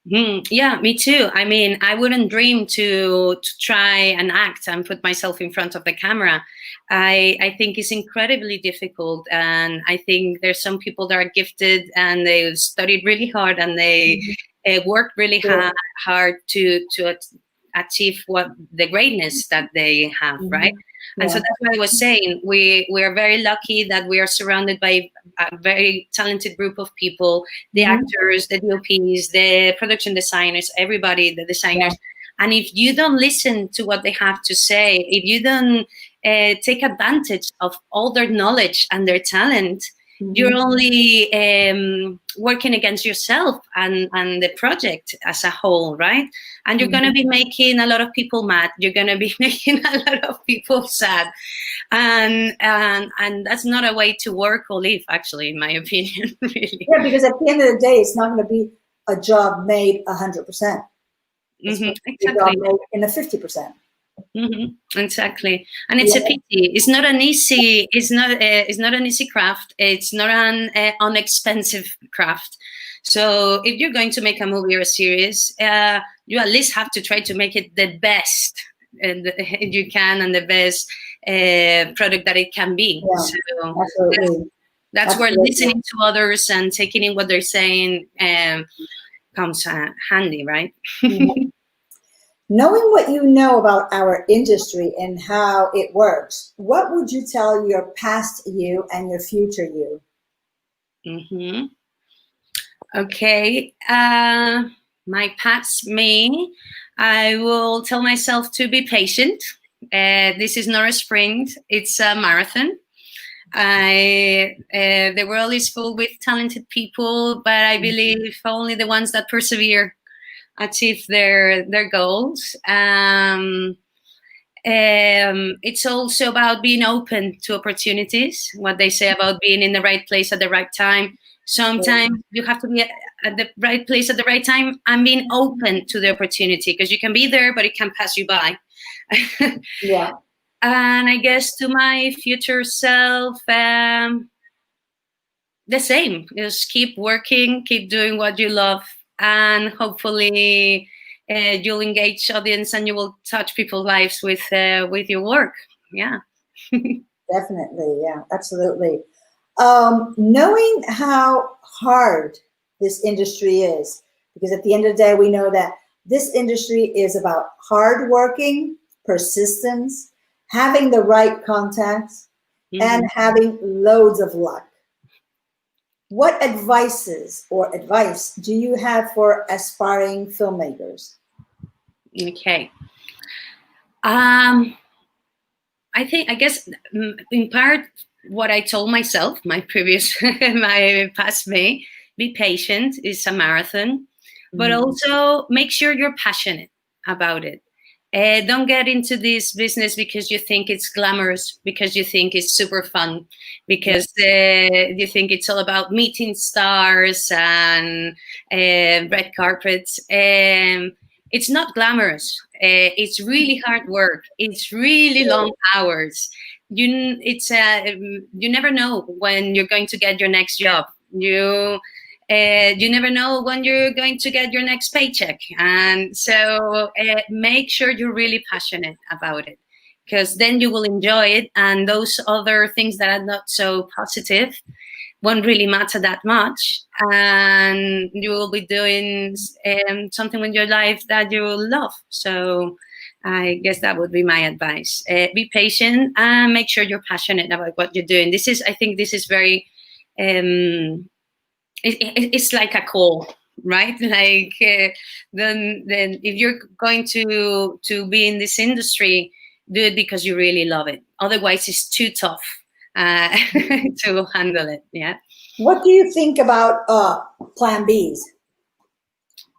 B: Yeah, me too. I mean, I wouldn't dream to try and act and put myself in front of the camera. I think it's incredibly difficult, and I think there's some people that are gifted and they studied really hard and they worked really hard to achieve what the greatness that they have, right? And so that's what I was saying. We are very lucky that we are surrounded by a very talented group of people, the actors, the DOPs, the production designers, everybody, the designers. And if you don't listen to what they have to say, if you don't take advantage of all their knowledge and their talent, you're only working against yourself and the project as a whole, right? And you're going to be making a lot of people mad. You're going to be making a lot of people sad. And that's not a way to work or live, actually, in my opinion, really.
A: Yeah, because at the end of the day, it's not going to be a job made 100%. It's a job made in a 50%.
B: Exactly, and it's a pity. It's not an easy. It's not an easy craft. It's not an inexpensive craft. So if you're going to make a movie or a series, you at least have to try to make it the best you can and the best product that it can be. So that's where listening to others and taking in what they're saying comes handy, right?
A: Knowing what you know about our industry and how it works, what would you tell your past you and your future you?
B: Okay. My past me, I will tell myself to be patient. This is not a sprint, it's a marathon. The world is full with talented people, but I believe only the ones that persevere achieve their goals. It's also about being open to opportunities, what they say about being in the right place at the right time. Sometimes you have to be at the right place at the right time and being open to the opportunity, because you can be there, but it can pass you by. And I guess to my future self, the same. Just keep working, keep doing what you love, and hopefully you'll engage audience and you will touch people's lives with your work. Yeah.
A: Definitely. Yeah, absolutely. Knowing how hard this industry is, because at the end of the day, we know that this industry is about hard working, persistence, having the right contacts, and having loads of luck. What advice do you have for aspiring filmmakers?
B: Okay. I guess in part what I told myself, my past me, be patient, it's a marathon, but also make sure you're passionate about it. Don't get into this business because you think it's glamorous, because you think it's super fun, because you think it's all about meeting stars and red carpets. It's not glamorous. It's really hard work. It's really long hours. You never know when you're going to get your next job. You never know when you're going to get your next paycheck. And so make sure you're really passionate about it, because then you will enjoy it. And those other things that are not so positive won't really matter that much. And you will be doing something with your life that you will love. So I guess that would be my advice. Be patient and make sure you're passionate about what you're doing. I think this is very, it's like a call, right? Like then if you're going to be in this industry, do it because you really love it. Otherwise, it's too tough to handle it. Yeah.
A: What do you think about plan Bs?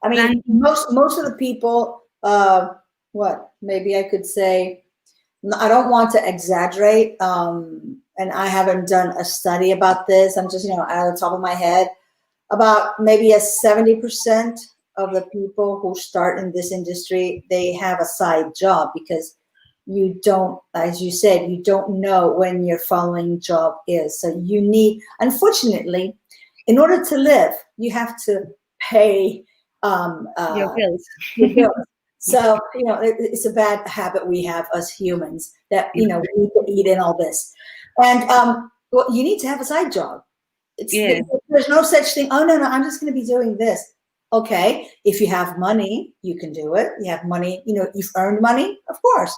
A: I mean, most of the people, maybe I could say, I don't want to exaggerate, and I haven't done a study about this. I'm just, out of the top of my head, about maybe 70% of the people who start in this industry, they have a side job, because you don't, as you said, you don't know when your following job is. So you need, unfortunately, in order to live, you have to pay
B: your bills.
A: So, it's a bad habit we have as humans, that, we need to eat and all this. And well, you need to have a side job. There's no such thing. Oh, no, I'm just going to be doing this. Okay, if you have money, you can do it. You have money, you've earned money, of course.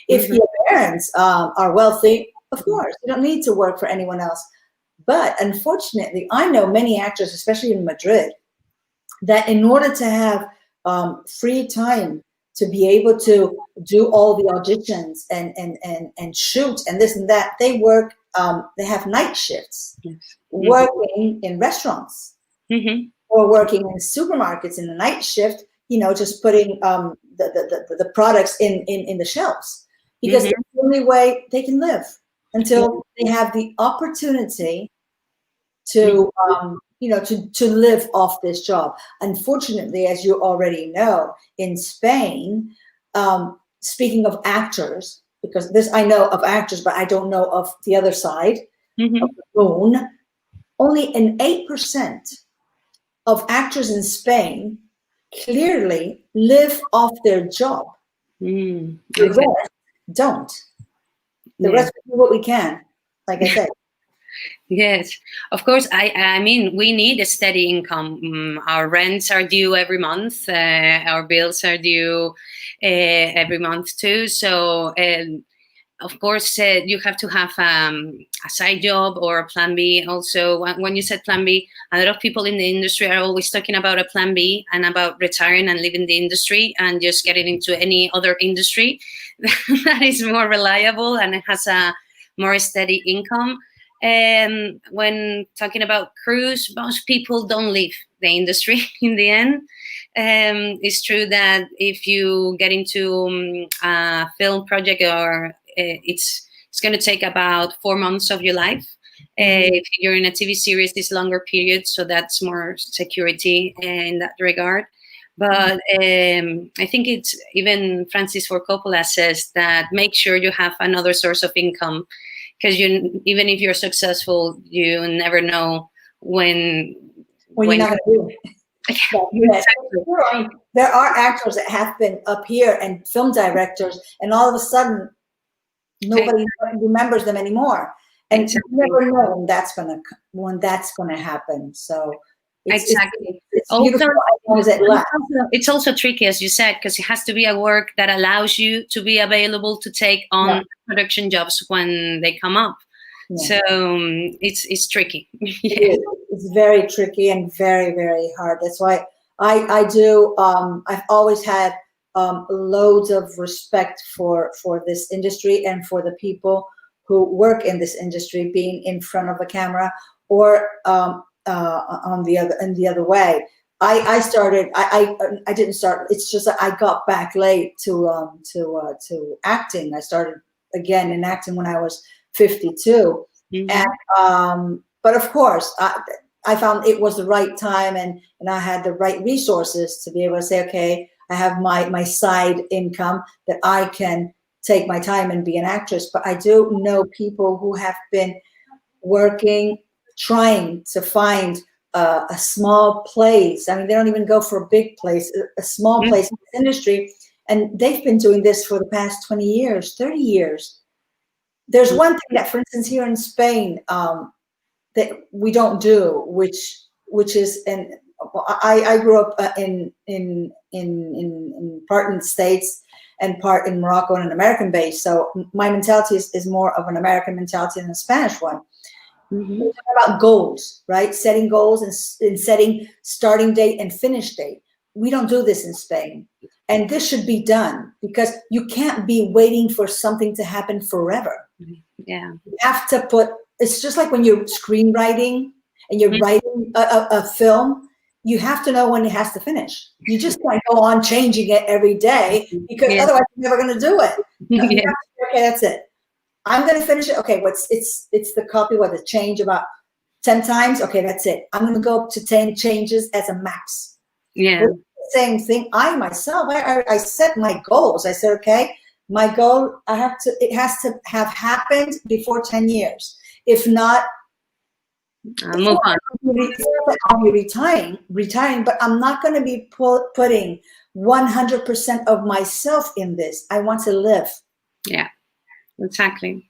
A: If your parents are wealthy, of course, you don't need to work for anyone else. But unfortunately, I know many actors, especially in Madrid, that in order to have free time to be able to do all the auditions and shoot and this and that, they work, they have night shifts, working in restaurants or working in supermarkets in the night shift, just putting the products in the shelves, because that's the only way they can live until they have the opportunity to to live off this job. Unfortunately, as you already know, in Spain, speaking of actors, because this I know of actors, but I don't know of the other side of the moon, only 8% of actors in Spain clearly live off their job. The rest don't. The rest do what we can, like I said.
B: Yes, of course. I mean, we need a steady income. Our rents are due every month. Our bills are due every month too. So, of course, you have to have a side job or a plan B. Also, when you said plan B, a lot of people in the industry are always talking about a plan B and about retiring and leaving the industry and just getting into any other industry that is more reliable and it has a more steady income. When talking about crews, most people don't leave the industry in the end. It's true that if you get into a film project, or it's going to take about 4 months of your life. If you're in a TV series, it's longer period, so that's more security in that regard. But I think it's even Francis Ford Coppola says that make sure you have another source of income, because even if you're successful, you never know when
A: you're not going to do it.
B: Exactly.
A: There are actors that have been up here and film directors, and all of a sudden nobody remembers them anymore. And you never know when that's gonna happen. So it's beautiful as long as it lasts.
B: It's also tricky, as you said, because it has to be a work that allows you to be available to take on production jobs when they come up. So it's tricky.
A: It's very tricky and very, very hard. That's why I've always had loads of respect for this industry and for the people who work in this industry, being in front of a camera or on the other way. I didn't start. It's just that I got back late to acting. I started again in acting when I was 52, and but of course I found it was the right time, and I had the right resources to be able to say, okay, I have my side income that I can take my time and be an actress. But I do know people who have been working, trying to find a small place. I mean, they don't even go for a big place, a small place in this industry. And they've been doing this for the past 20 years, 30 years. There's one thing that, for instance, here in Spain, that we don't do, which is, and I grew up in part in the States and part in Morocco and an American base. So my mentality is more of an American mentality than a Spanish one. We're talking about goals, right? Setting goals and setting starting date and finish date. We don't do this in Spain. And this should be done because you can't be waiting for something to happen forever.
B: Yeah.
A: You have to put, it's just like when you're screenwriting and you're writing a film, you have to know when it has to finish. You just can't go on changing it every day because otherwise you're never going to do it. You have to say, okay, that's it. I'm going to finish it. Okay, it's the copy, the change about 10 times. Okay, that's it. I'm going to go up to 10 changes as a max.
B: Yeah.
A: Same thing. I myself, I set my goals. I said, okay, my goal, it has to have happened before 10 years. If not,
B: move on.
A: I'll be retiring, but I'm not going to be putting 100% of myself in this. I want to live.
B: Yeah, exactly.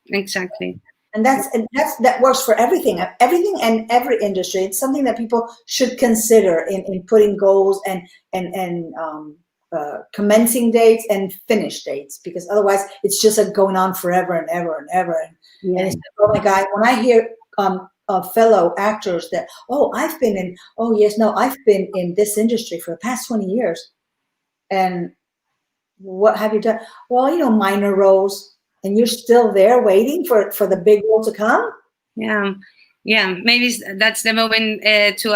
A: And that works for everything and every industry. It's something that people should consider in putting goals and commencing dates and finish dates, because otherwise it's just going on forever and ever and ever. And it's, oh my God, when I hear fellow actors that, I've been in this industry for the past 20 years. And what have you done? Well, minor roles, and you're still there waiting for the big role to come.
B: Yeah, maybe that's the moment to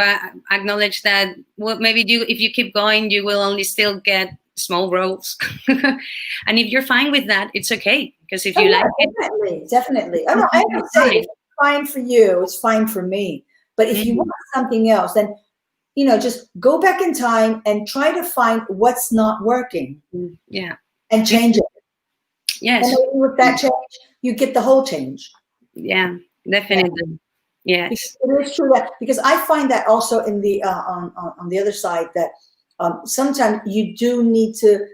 B: acknowledge that, well, maybe if you keep going, you will only still get small roles. And if you're fine with that, it's okay, because if you like
A: it, definitely. I have to say, it's fine for you, it's fine for me. But if you want something else, then just go back in time and try to find what's not working.
B: Yeah.
A: And change it.
B: Yes.
A: And with that change, you get the whole change.
B: Yeah, definitely. Yeah. Yes.
A: It is true that, because I find that also in the on the other side, that sometimes you do need to.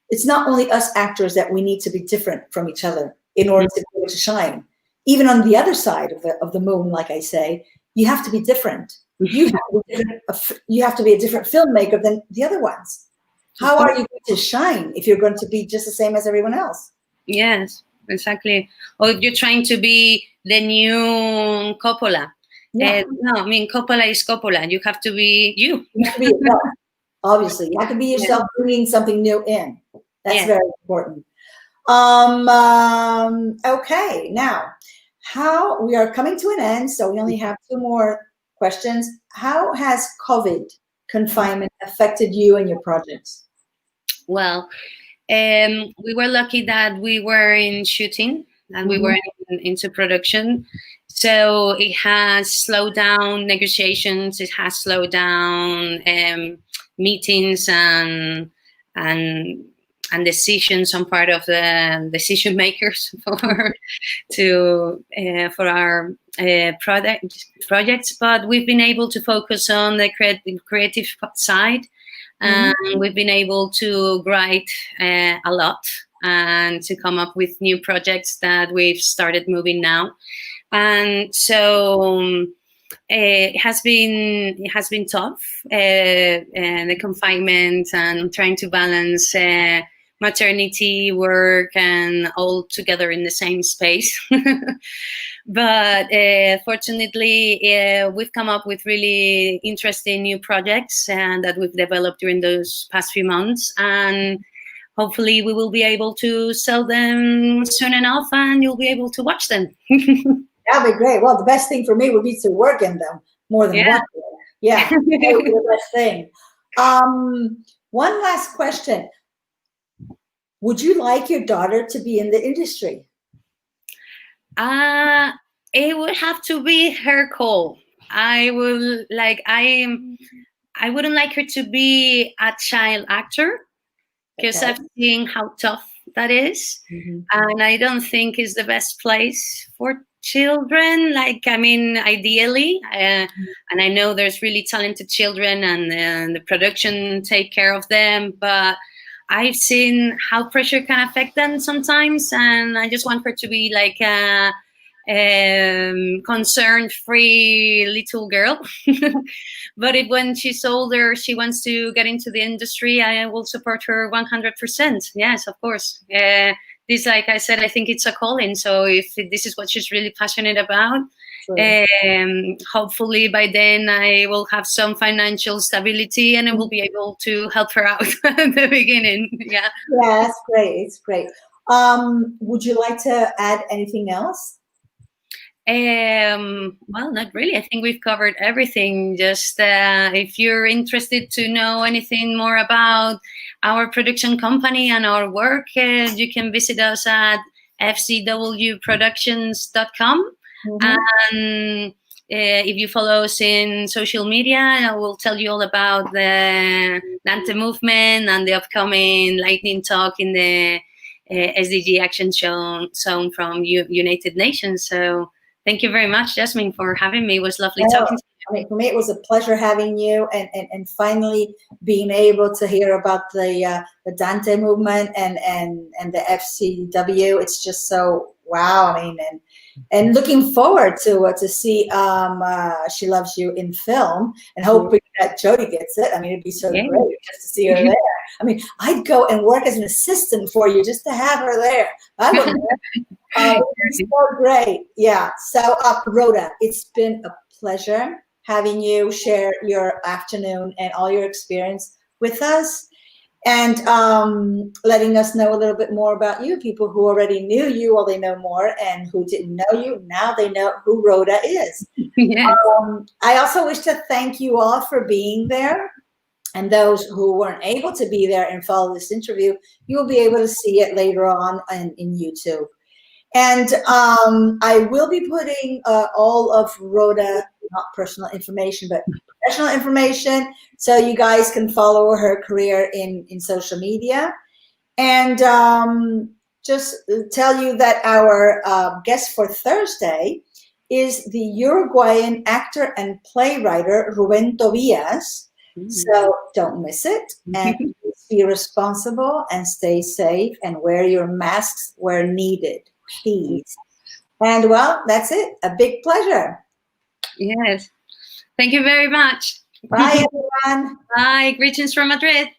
A: It's not only us actors that we need to be different from each other in order to be able to shine. Even on the other side of the moon, like I say, you have to be different. You have to be a different filmmaker than the other ones. How are you going to shine if you're going to be just the same as everyone else?
B: Yes, exactly. Or if you're trying to be the new Coppola. No, I mean, Coppola is Coppola. You have to be you.
A: You have to be yourself. Obviously, you have to be yourself, bringing something new in. That's very important. Okay, now, how we are coming to an end, so we only have 2 more questions. How has COVID confinement affected you and your projects?
B: Well, we were lucky that we were in shooting and we were into production. So it has slowed down negotiations. It has slowed down meetings and and decisions on part of the decision makers for our projects. But we've been able to focus on the creative side, and we've been able to write a lot and to come up with new projects that we've started moving now. And so it has been tough, the confinement and trying to balance maternity, work, and all together in the same space. But fortunately, we've come up with really interesting new projects that we've developed during those past few months, and hopefully we will be able to sell them soon enough, and you'll be able to watch them.
A: That'd be great. Well, the best thing for me would be to work in them more than watch them. Yeah, that would be the best thing. One last question. Would you like your daughter to be in the industry?
B: It would have to be her call. I wouldn't like her to be a child actor, because I've seen how tough that is. And I don't think it's the best place for children. Like, I mean, ideally, and I know there's really talented children, and the production take care of them, but I've seen how pressure can affect them sometimes, and I just want her to be like a concern-free little girl. But if when she's older she wants to get into the industry, I will support her 100%. Yes, of course. This, like I said, I think it's a calling. So if this is what she's really passionate about, hopefully by then I will have some financial stability and I will be able to help her out at the beginning. Yeah,
A: that's great. It's great. Would you like to add anything else?
B: Well, not really. I think we've covered everything. Just if you're interested to know anything more about our production company and our work, you can visit us at fcwproductions.com. And if you follow us in social media, I will tell you all about the DANTE movement and the upcoming lightning talk in the SDG Action Zone from United Nations. So thank you very much, Yassmine, for having me. It was lovely talking to you.
A: I mean, for me, it was a pleasure having you, and finally being able to hear about the DANTE movement and the FCW. It's just so wow. I mean, and looking forward to see She Loves You in film, and hoping that Jodie gets it. I mean, it'd be so great just to see her there. I mean, I'd go and work as an assistant for you just to have her there. I would. It's so great. Yeah. So, RHODA, it's been a pleasure having you share your afternoon and all your experience with us, and letting us know a little bit more about you. People who already knew you, well, they know more, and who didn't know you, now they know who RHODA is.
B: Yes.
A: I also wish to thank you all for being there. And those who weren't able to be there and follow this interview, you will be able to see it later on in YouTube. And I will be putting all of RHODA, not personal information, but professional information, so you guys can follow her career in social media. And just tell you that our guest for Thursday is the Uruguayan actor and playwright Rubén Tobias. So don't miss it, and be responsible and stay safe and wear your masks where needed, please. And well, that's it. A big pleasure.
B: Yes. Thank you very much.
A: Bye, everyone.
B: Bye. Greetings from Madrid.